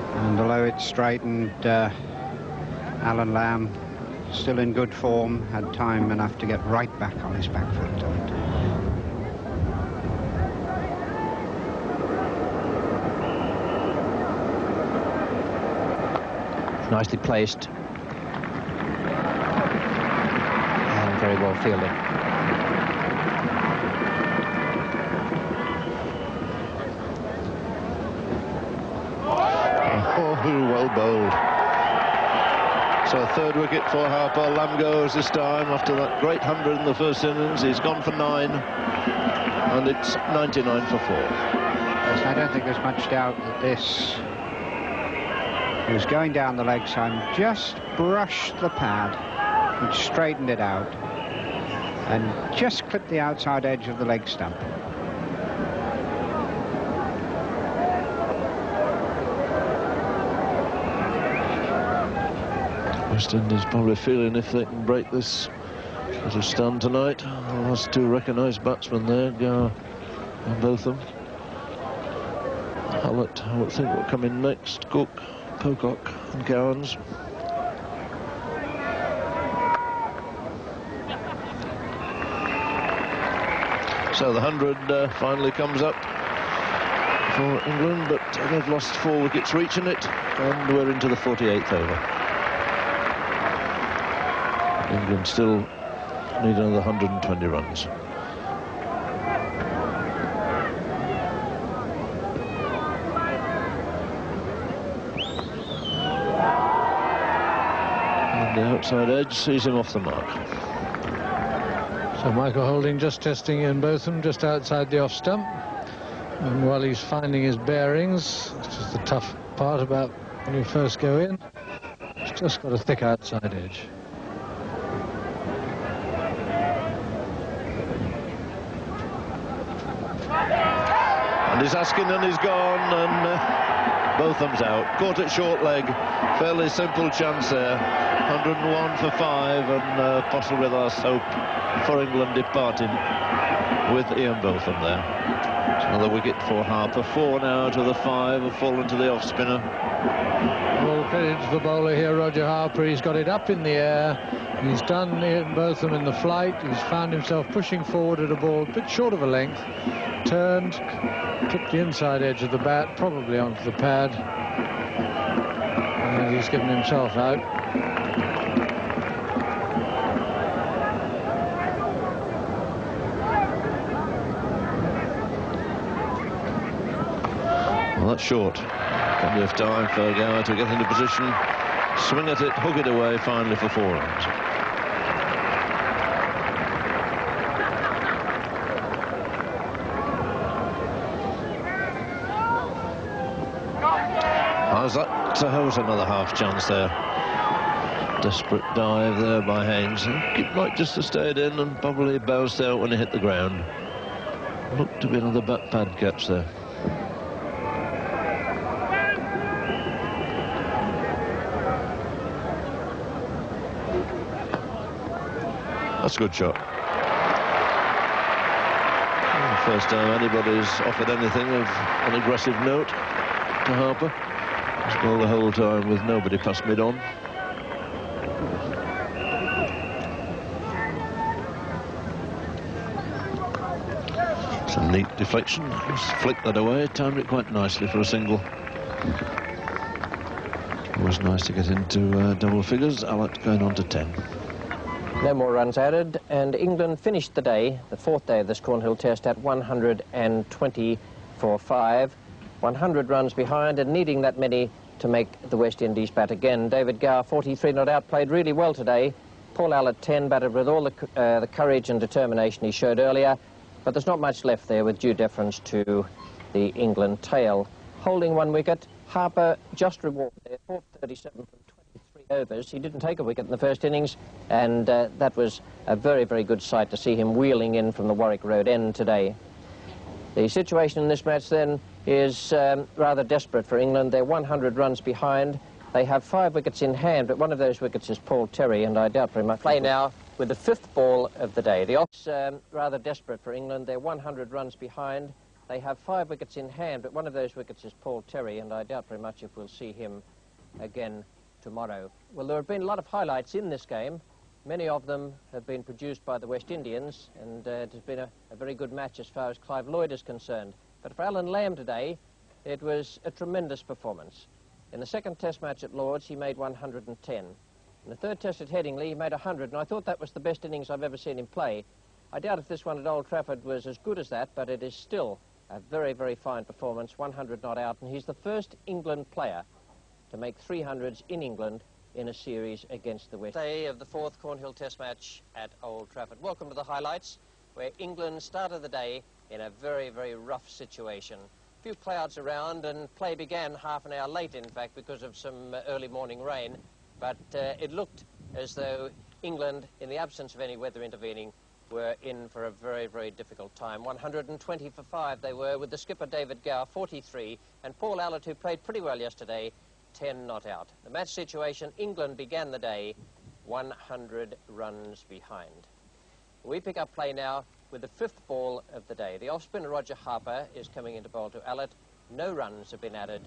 And although it's straightened, Alan Lamb, still in good form, had time enough to get right back on his back foot. Nicely placed and very well fielded. well bowled. So third wicket for Harper. Lamb goes this time after that great 100 in the first innings. He's gone for 9, and it's 99 for 4. Yes, I don't think there's much doubt that this was going down the leg side, just brushed the pad and straightened it out and just clipped the outside edge of the leg stump. West Indies probably feeling if they can break this sort of stand tonight. There's two recognised batsmen there, Gar and Botham. Hallett, I would think, will come in next. Cook, Pocock and Gowans. So the 100 finally comes up for England, but they've lost 4 wickets reaching it, and we're into the 48th over. England still need another 120 runs. The outside edge sees him off the mark. So Michael Holding just testing Ian Botham just outside the off stump, and while he's finding his bearings, which is the tough part about when you first go in, he's just got a thick outside edge. And he's asking and he's gone, and Botham's out. Caught at short leg. Fairly simple chance there. 101 for 5, and possibly the last hope for England departing with Ian Botham there. It's another wicket for Harper. 4 now to the 5 have fallen to the off spinner. All credit to the bowler here, Roger Harper. He's got it up in the air. He's done Ian Botham in the flight. He's found himself pushing forward at a ball a bit short of a length. Turned, clipped the inside edge of the bat, probably onto the pad. And he's given himself out. Well, that's short. Plenty of time for Gower to get into position, swing at it, hook it away finally for 4 runs. How's that? How's another half chance there? Desperate dive there by Haynes. It might just have stayed in and probably bounced out when he hit the ground. Looked to be another bat pad catch there. That's a good shot. First time anybody's offered anything of an aggressive note to Harper. He's bowled the whole time with nobody past mid-on. It's a neat deflection. Just flicked that away, timed it quite nicely for a single. Always nice to get into double figures. Allett going on to 10. No more runs added, and England finished the day, the 4th day of this Cornhill Test, at 120 for 5. 100 runs behind and needing that many to make the West Indies bat again. David Gower, 43 not out, played really well today. Paul Allett, 10, batted with all the courage and determination he showed earlier, but there's not much left there with due deference to the England tail. Holding 1 wicket, Harper just rewarded there, 437 from 23 overs. He didn't take a wicket in the first innings, and that was a very, very good sight to see him wheeling in from the Warwick Road end today. The situation in this match then is rather desperate for England. They're 100 runs behind. They have 5 wickets in hand, but one of those wickets is Paul Terry, and I doubt very much. Play now with the 5th ball of the day. The off's rather desperate for England. They're 100 runs behind. They have 5 wickets in hand, but one of those wickets is Paul Terry, and I doubt very much if we'll see him again tomorrow. Well, there have been a lot of highlights in this game. Many of them have been produced by the West Indians, and it has been a very good match as far as Clive Lloyd is concerned. But for Alan Lamb today, it was a tremendous performance. In the second Test match at Lord's, he made 110. In the third Test at Headingley, he made 100, and I thought that was the best innings I've ever seen him play. I doubt if this one at Old Trafford was as good as that, but it is still a very, very fine performance, 100 not out, and he's the first England player to make 300s in England in a series against the West. Day of the 4th Cornhill Test match at Old Trafford. Welcome to the highlights, where England started the day in a very, very rough situation. A few clouds around, and play began half an hour late, in fact, because of some early morning rain. But it looked as though England, in the absence of any weather intervening, were in for a very, very difficult time. 120 for 5 they were, with the skipper David Gower 43, and Paul Allett, who played pretty well yesterday, 10 not out. The match situation, England began the day 100 runs behind. We pick up play now with the 5th ball of the day. The off-spinner Roger Harper is coming into bowl to Allett. No runs have been added.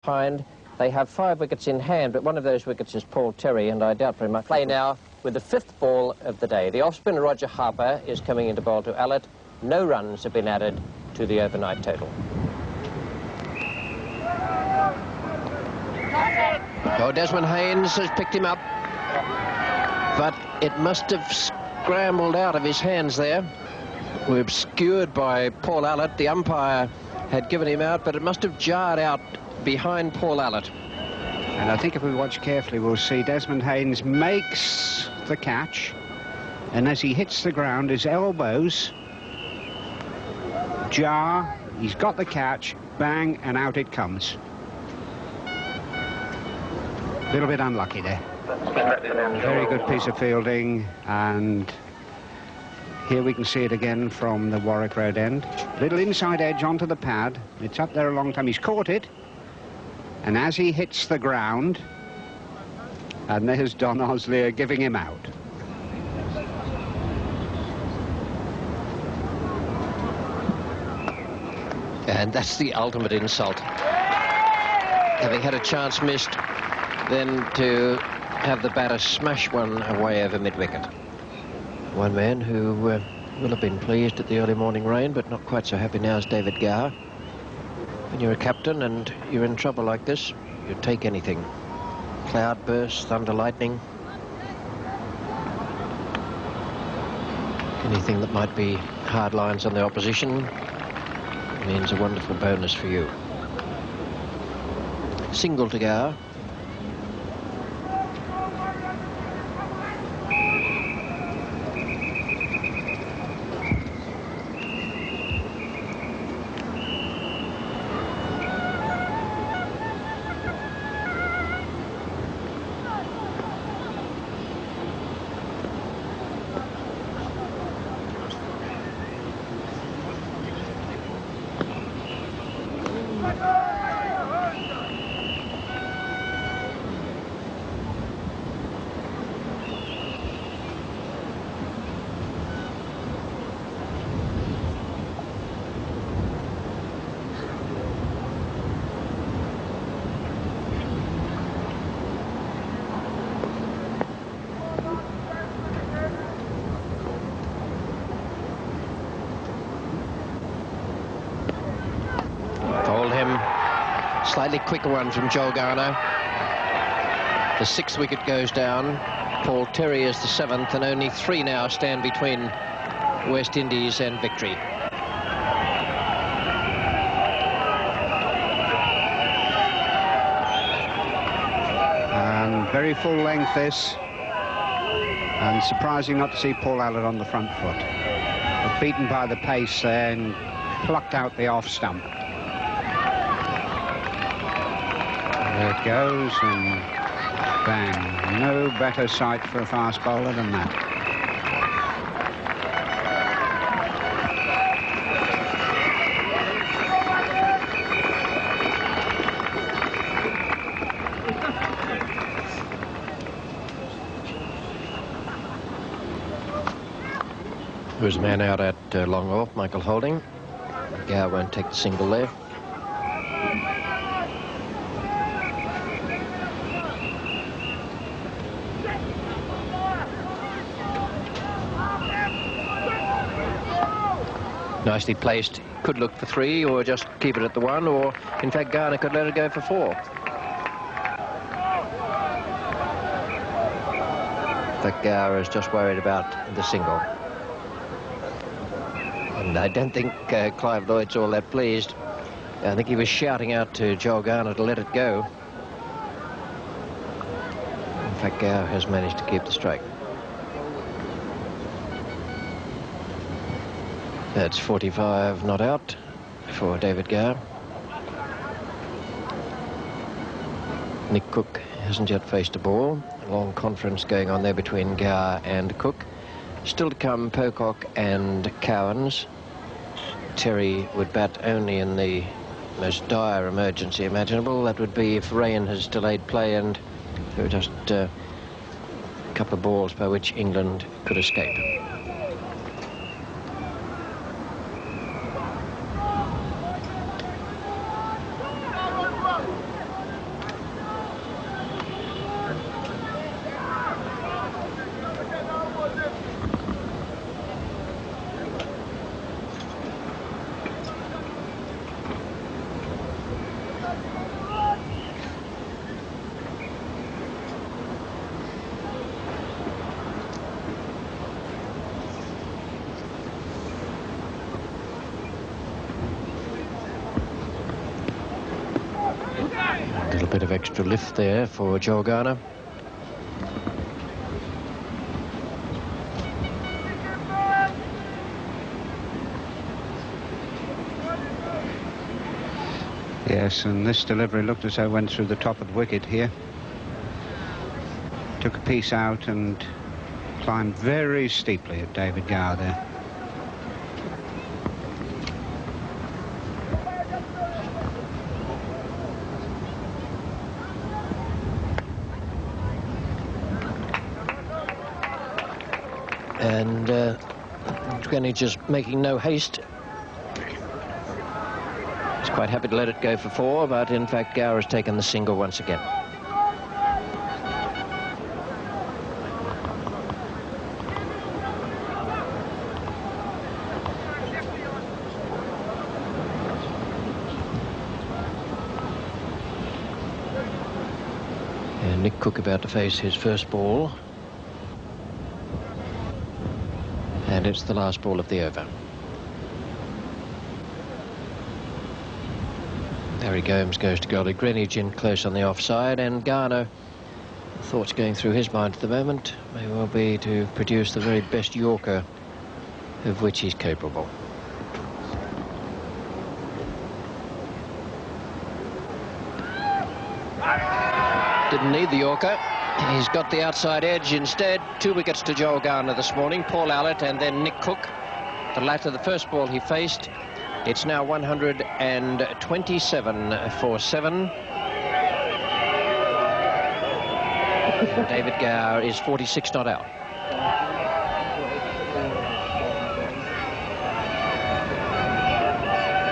Behind, they have 5 wickets in hand, but one of those wickets is Paul Terry, and I doubt very much. Play now with the 5th ball of the day. The off-spinner Roger Harper is coming into bowl to Allett. No runs have been added to the overnight total. Oh, Desmond Haynes has picked him up, but it must have scrambled out of his hands there. We're obscured by Paul Allett. The umpire had given him out, but it must have jarred out behind Paul Allett. And I think if we watch carefully, we'll see Desmond Haynes makes the catch, and as he hits the ground, his elbows jar. He's got the catch, bang, and out it comes. A little bit unlucky there. Very good piece of fielding, and here we can see it again from the Warwick Road end. Little inside edge onto the pad. It's up there a long time. He's caught it, and as he hits the ground, and there's Don Oslier giving him out. And that's the ultimate insult. Having had a chance missed, then to have the batter smash one away over mid-wicket. One man who will have been pleased at the early morning rain, but not quite so happy now, is David Gower. When you're a captain and you're in trouble like this, you take anything. Cloud bursts, thunder, lightning. Anything that might be hard lines on the opposition means a wonderful bonus for you. Single to Gower. Slightly quicker one from Joel Garner. The 6th wicket goes down. Paul Terry is the 7th, and only 3 now stand between West Indies and victory. And very full length this, and surprising not to see Paul Allett on the front foot. But beaten by the pace there and plucked out the off stump. There it goes, and bang. No better sight for a fast bowler than that. There's a man out at long off, Michael Holding. Gower won't take the single there. Nicely placed. Could look for 3 or just keep it at the 1, or in fact Garner could let it go for 4. But Gower is just worried about the single. And I don't think Clive Lloyd's all that pleased. I think he was shouting out to Joel Garner to let it go. fact, Gow has managed to keep the strike. That's 45 not out for David Gow. Nick Cook hasn't yet faced a ball. A long conference going on there between Gow and Cook. Still to come, Pocock and Cowans. Terry would bat only in the most dire emergency imaginable. That would be if rain has delayed play and there were just a couple of balls by which England could escape. A little bit of extra lift there for Joel Garner. Yes, and this delivery looked as though it went through the top of the wicket here. Took a piece out and climbed very steeply at David Gow there. And Greenwich is making no haste. He's quite happy to let it go for 4, but in fact Gow has taken the single once again. And Nick Cook about to face his first ball. And it's the last ball of the over. Harry Gomes goes to Goldie. Greenwich in close on the offside, and Garner, thoughts going through his mind at the moment, may well be to produce the very best Yorker of which he's capable. Didn't need the Yorker. He's got the outside edge instead. 2 wickets to Joel Garner this morning. Paul Allett and then Nick Cook. The latter, the first ball he faced. It's now 127 for 7. And David Gow is 46 not out.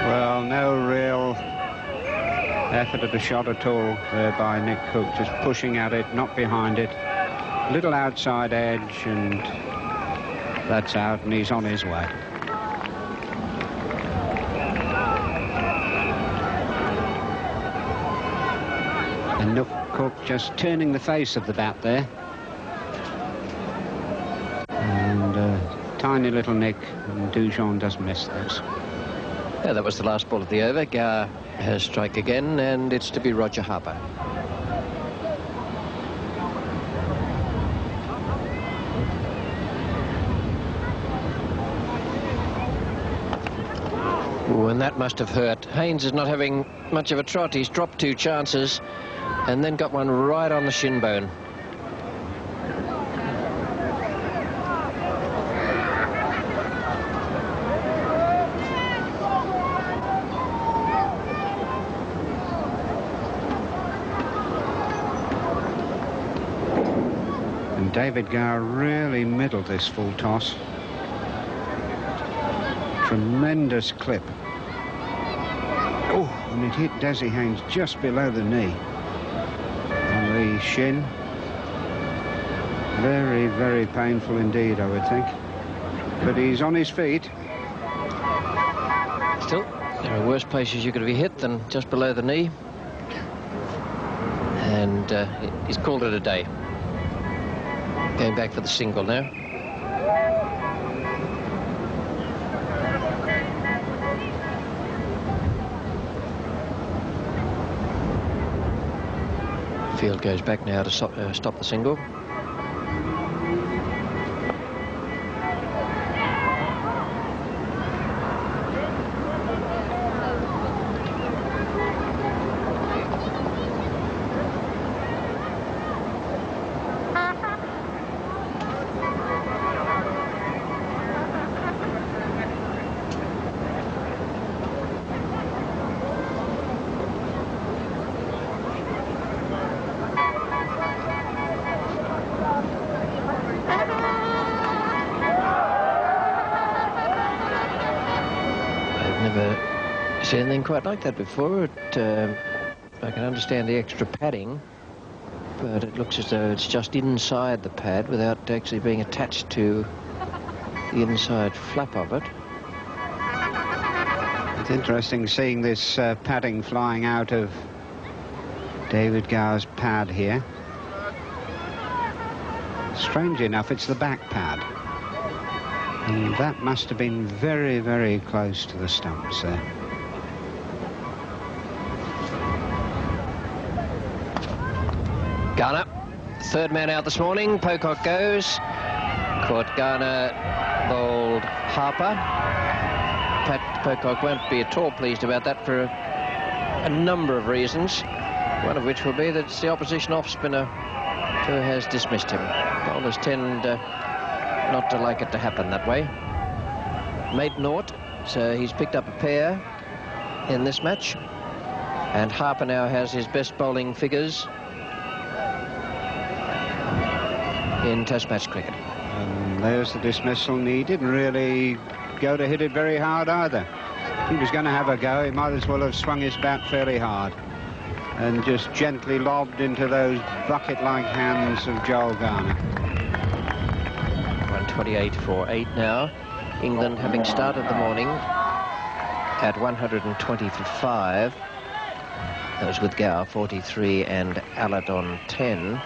Well, no real effort at a shot at all there by Nick Cook, just pushing at it, not behind it. Little outside edge, and that's out, and he's on his way. And Nick Cook just turning the face of the bat there. And tiny little nick, and Dujon does miss those. Yeah, that was the last ball of the over. Gow has strike again, and it's to be Roger Harper. Ooh, and that must have hurt. Haynes is not having much of a trot. He's dropped 2 chances and then got one right on the shin bone. David Gow really middled this full toss. Tremendous clip. Oh, and it hit Desi Haynes just below the knee. On the shin. Very, very painful indeed, I would think. But he's on his feet. Still, there are worse places you could be hit than just below the knee. And he's called it a day. Going back for the single now. Field goes back now to stop the single. See anything quite like that before. I can understand the extra padding, but it looks as though it's just inside the pad without actually being attached to the inside flap of it. It's interesting seeing this padding flying out of David Gower's pad here. Strange enough, it's the back pad. And that must have been very, very close to the stumps there. Garner, third man out this morning. Pocock goes. Caught Garner, bowled Harper. Pat Pocock won't be at all pleased about that for a number of reasons, one of which will be that it's the opposition off-spinner who has dismissed him. Bowlers tend not to like it to happen that way. Made naught, so he's picked up a pair in this match. And Harper now has his best bowling figures in Test match cricket. And there's the dismissal, and he didn't really go to hit it very hard either. He was going to have a go. He might as well have swung his bat fairly hard and just gently lobbed into those bucket-like hands of Joel Garner. 128 for 8 now. England having started the morning at 120 for 5. That was with Gower 43 and Allard on 10.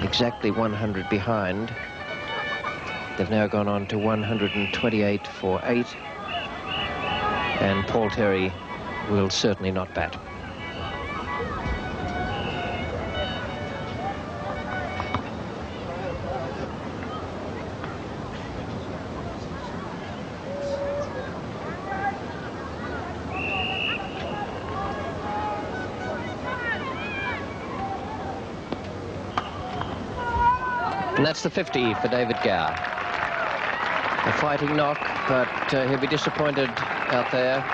Exactly 100 behind. They've now gone on to 128 for 8. And Paul Terry will certainly not bat. And that's the 50 for David Gower. A fighting knock, but he'll be disappointed out there,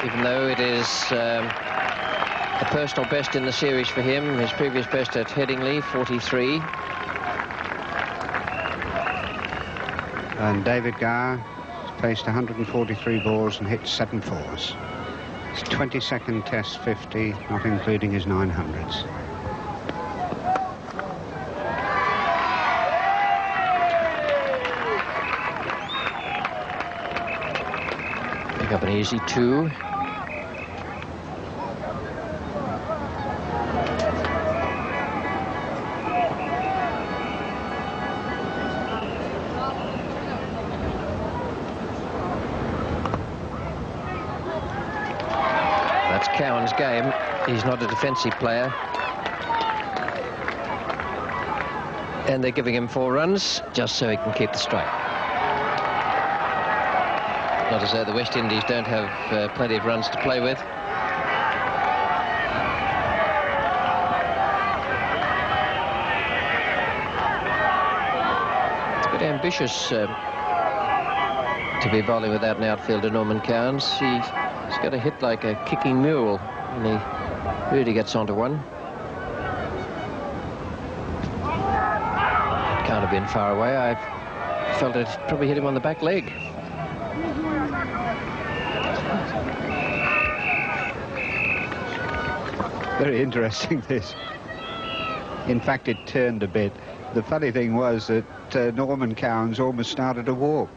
even though it is a personal best in the series for him. His previous best at Headingley, 43. And David Gower has placed 143 balls and hit 7 fours. His 22nd Test 50, not including his 900s. Up an easy 2. That's Cowan's game. He's not a defensive player. And they're giving him 4 runs just so he can keep the strike. Not as though the West Indies don't have plenty of runs to play with. It's a bit ambitious to be bowling without an outfielder, Norman Cowans. He's got a hit like a kicking mule, and he really gets onto one. It can't have been far away. I felt it probably hit him on the back leg. Very interesting, this. In fact, it turned a bit. The funny thing was that Norman Cowans almost started to walk.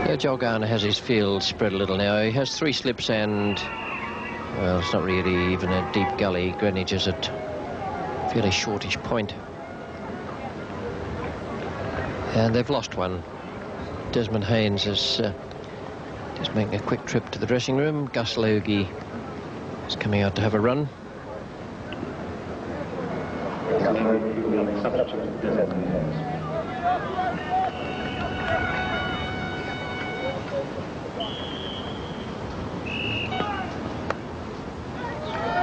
Yeah, Joel Garner has his field spread a little now. He has 3 slips and, well, it's not really even a deep gully. Greenwich is at a fairly shortish point. And they've lost one. Desmond Haynes has Just making a quick trip to the dressing room. Gus Logie is coming out to have a run.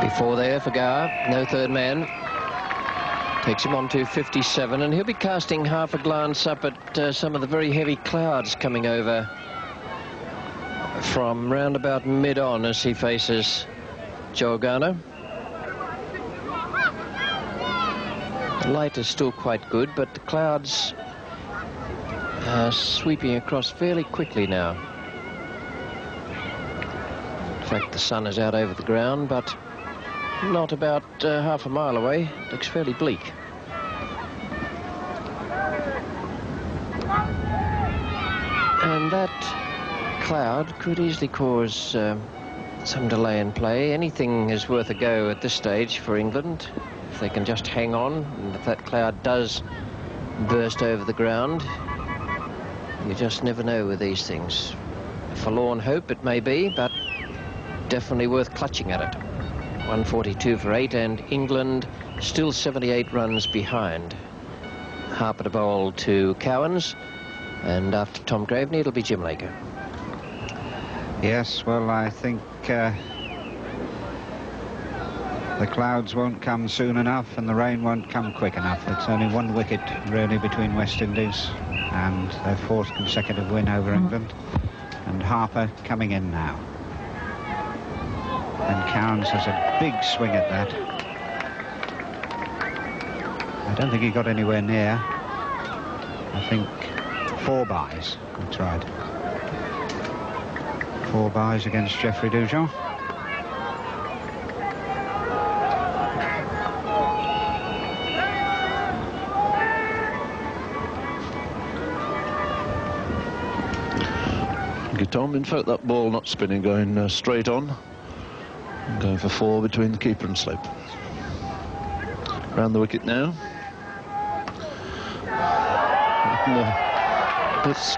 Before there for Gower, no third man. Takes him on to 57, and he'll be casting half a glance up at some of the very heavy clouds coming over from round about mid-on as he faces Joe Garner. The light is still quite good, but the clouds are sweeping across fairly quickly now. In fact, the sun is out over the ground, but not about half a mile away. Looks fairly bleak. And that cloud could easily cause some delay in play. Anything is worth a go at this stage for England. If they can just hang on, and if that cloud does burst over the ground, you just never know with these things. A forlorn hope it may be, but definitely worth clutching at it. 142 for 8, and England still 78 runs behind. Harper to bowl to Cowans, and after Tom Graveney it'll be Jim Laker. Yes, well, I think the clouds won't come soon enough and the rain won't come quick enough. It's only one wicket really between West Indies and their 4th consecutive win over England, and Harper coming in now. And Cowans has a big swing at that. I don't think he got anywhere near. I think 4 byes he tried. 4 byes against Geoffrey Dujon. Tom, in fact, that ball not spinning, going straight on. Going for 4 between the keeper and slope. Round the wicket now. It's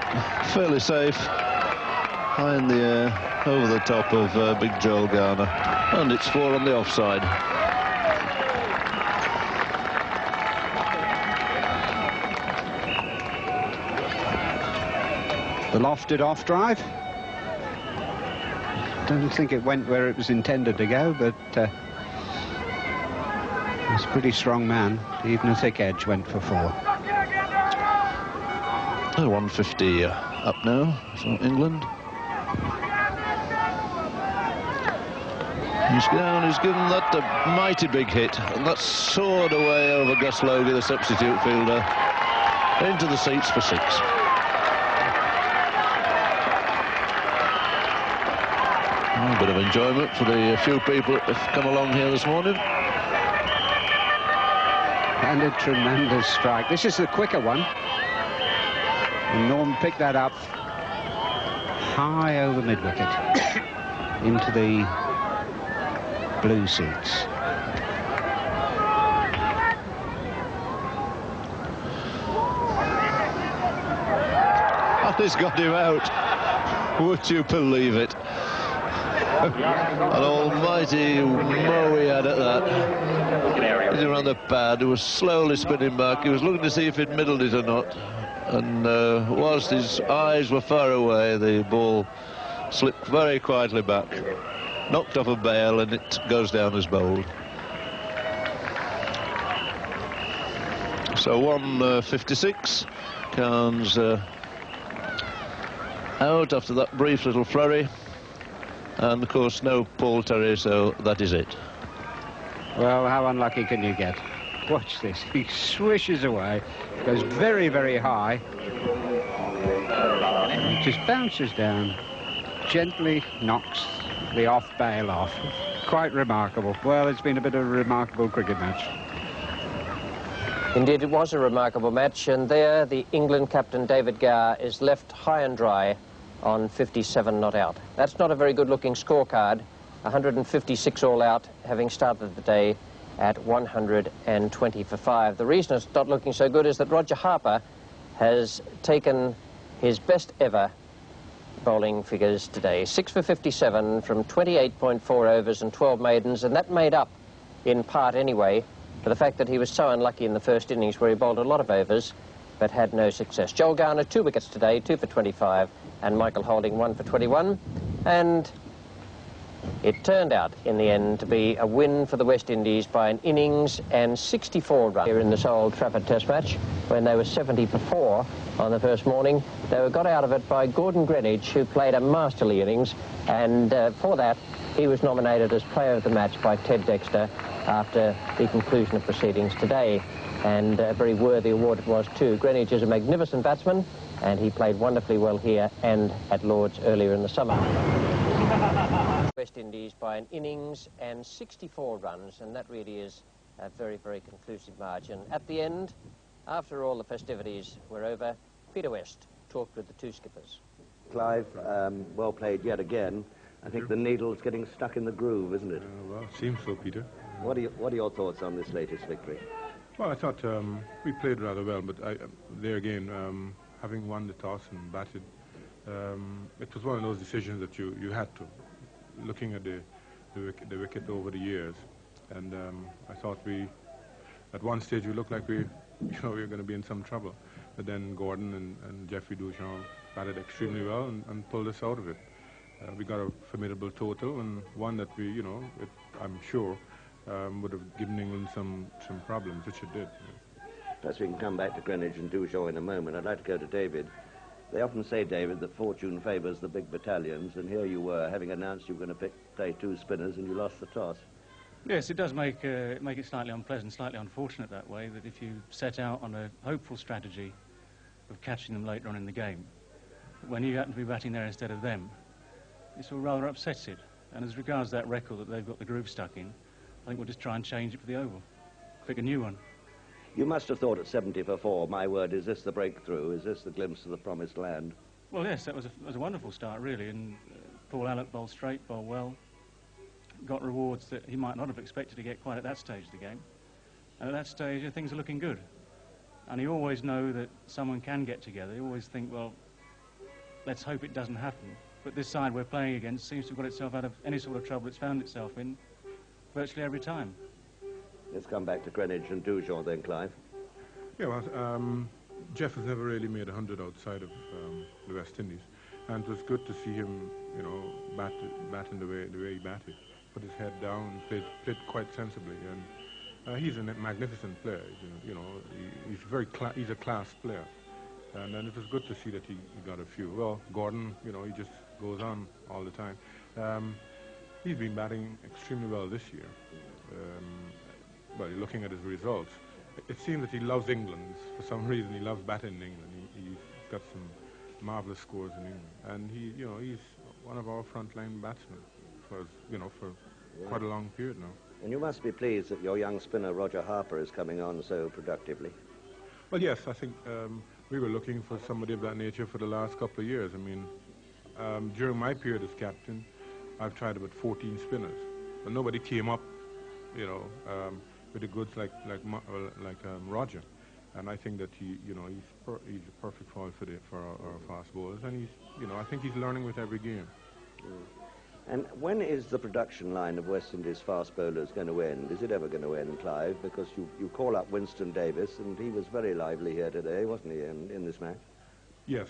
fairly safe. High in the air, over the top of big Joel Garner. And it's 4 on the offside. The lofted off drive. Don't think it went where it was intended to go, but he's a pretty strong man. Even a thick edge went for 4. 150 up now for England. He's down, he's given that a mighty big hit, and that's soared away over Gus Logie, the substitute fielder, into the seats for 6. A bit of enjoyment for the few people that have come along here this morning. And a tremendous strike. This is the quicker one. And Norm picked that up high over mid-wicket into the blue seats. Oh, he's got him out. Would you believe it? An almighty mow he had at that. He's around the pad. He was slowly spinning back. He was looking to see if he'd middled it or not. And whilst his eyes were far away, the ball slipped very quietly back. Knocked off a bail, and it goes down as bowled. So 156. Carnes out after that brief little flurry. And of course no Paul Terry, so that is it. Well, how unlucky can you get? Watch this. He swishes away, goes very, very high. And it just bounces down, gently knocks the off bail off. Quite remarkable. Well, it's been a bit of a remarkable cricket match. Indeed, it was a remarkable match, and there the England captain David Gower is left high and dry on 57 not out. That's not a very good-looking scorecard. 156 all out, having started the day at 120 for 5. The reason it's not looking so good is that Roger Harper has taken his best ever bowling figures today. 6 for 57 from 28.4 overs and 12 maidens, and that made up, in part anyway, for the fact that he was so unlucky in the first innings where he bowled a lot of overs but had no success. Joel Garner, 2 wickets today, 2 for 25, and Michael Holding, 1 for 21. And it turned out, in the end, to be a win for the West Indies by an innings and 64 runs. Here in this Old Trafford Test match, when they were 70 for 4 on the first morning, they were got out of it by Gordon Greenwich, who played a masterly innings, and for that, he was nominated as Player of the Match by Ted Dexter after the conclusion of proceedings today. And a very worthy award it was too. Greenwich is a magnificent batsman, and he played wonderfully well here and at Lord's earlier in the summer. West Indies by an innings and 64 runs, and that really is a very, very conclusive margin. At the end, after all the festivities were over, Peter West talked with the two skippers. Clive, well played yet again. I think the needle's getting stuck in the groove, isn't it? Well, it seems so, Peter. What are your thoughts on this latest victory? Well, I thought we played rather well, but there again, having won the toss and batted, it was one of those decisions that you had to, looking at the wicket over the years. And I thought at one stage we looked like we were going to be in some trouble. But then Gordon and Jeffrey Duchamp batted extremely well and pulled us out of it. We got a formidable total, and one that I'm sure would have given England some problems, which it did. Perhaps we can come back to Greenwich and Duchamp in a moment. I'd like to go to David. They often say, David, that fortune favours the big battalions, and here you were, having announced you were going to play 2 spinners, and you lost the toss. Yes, it does make it slightly unpleasant, slightly unfortunate that way, that if you set out on a hopeful strategy of catching them later on in the game, when you happen to be batting there instead of them, it sort of rather upsets it. And as regards that record that they've got the groove stuck in, I think we'll just try and change it for the Oval. Pick a new one. You must have thought at 70 for 4, my word, is this the breakthrough? Is this the glimpse of the promised land? Well, yes, that was a wonderful start, really. And Paul Allott bowled straight, bowled well, got rewards that he might not have expected to get quite at that stage of the game. And at that stage, things are looking good. And you always know that someone can get together. You always think, well, let's hope it doesn't happen. But this side we're playing against seems to have got itself out of any sort of trouble it's found itself in virtually every time. Let's come back to Greenwich and Duchamp then, Clive. Yeah, well, Jeff has never really made 100 outside of the West Indies, and it was good to see him, batting the way he batted. Put his head down, played quite sensibly, and he's a magnificent player. He's a class player, and it was good to see that he got a few. Well, Gordon, he just goes on all the time. He's been batting extremely well this year. Well, looking at his results, it seems that he loves England. For some reason, he loves batting in England. He's got some marvellous scores in England, and he's one of our frontline batsmen for quite a long period now. And you must be pleased that your young spinner Roger Harper is coming on so productively. Well, yes, I think we were looking for somebody of that nature for the last couple of years. I mean, during my period as captain, I've tried about 14 spinners, but nobody came up, with the goods like Roger. And I think that he's a perfect foil for our fast bowlers, and I think he's learning with every game. And when is the production line of West Indies fast bowlers going to end? Is it ever going to end, Clive? Because you call up Winston Davis, and he was very lively here today, wasn't he, in this match? Yes,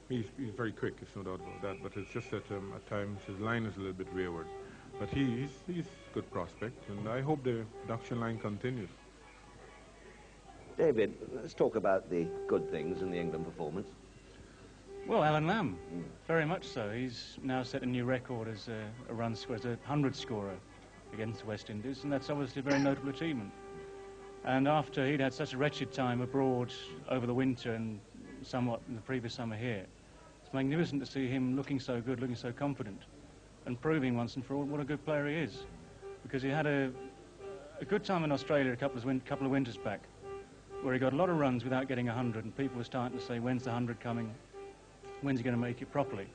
he's very quick, it's no doubt about that, but it's just that at times his line is a little bit wayward. But he's a good prospect, and I hope the production line continues. David, let's talk about the good things in the England performance. Well, Alan Lamb, very much so. He's now set a new record as a run scorer, as a 100 scorer against West Indies, and that's obviously a very notable achievement. And after he'd had such a wretched time abroad over the winter and somewhat in the previous summer here, it's magnificent to see him looking so good, looking so confident, and proving once and for all what a good player he is. Because he had a good time in Australia a couple of winters back, where he got a lot of runs without getting 100, and people were starting to say, when's the 100 coming? When's he going to make it properly?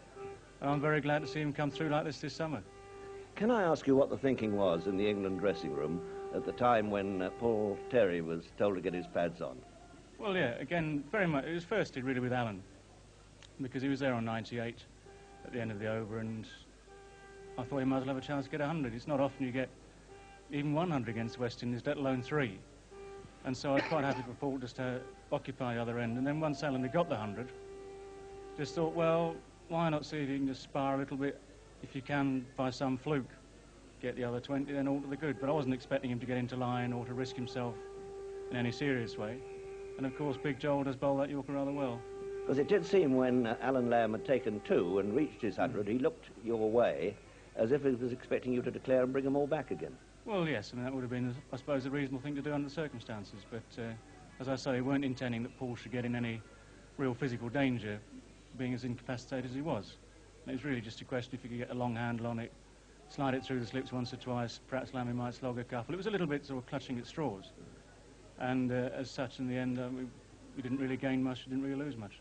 And I'm very glad to see him come through like this summer. Can I ask you what the thinking was in the England dressing room at the time when Paul Terry was told to get his pads on? Well, yeah, again, very much, it was firstly really with Alan, because he was there on 98, at the end of the over, and I thought he might as well have a chance to get 100. It's not often you get even 100 against West Indies, let alone 3. And so I was quite happy for Paul just to occupy the other end. And then once Alan had got the 100, just thought, well, why not see if you can just spar a little bit, if you can, by some fluke, get the other 20, then all to the good. But I wasn't expecting him to get into line or to risk himself in any serious way. And of course, Big Joel does bowl that Yorker rather well. Because it did seem when Alan Lamb had taken 2 and reached his 100, he looked your way as if he was expecting you to declare and bring them all back again. Well, yes, I mean, that would have been, I suppose, a reasonable thing to do under the circumstances. But as I say, we weren't intending that Paul should get in any real physical danger, being as incapacitated as he was. And it was really just a question if you could get a long handle on it, slide it through the slips once or twice, perhaps Lammy might slog a couple. It was a little bit sort of clutching at straws. And as such, in the end, we didn't really gain much, we didn't really lose much.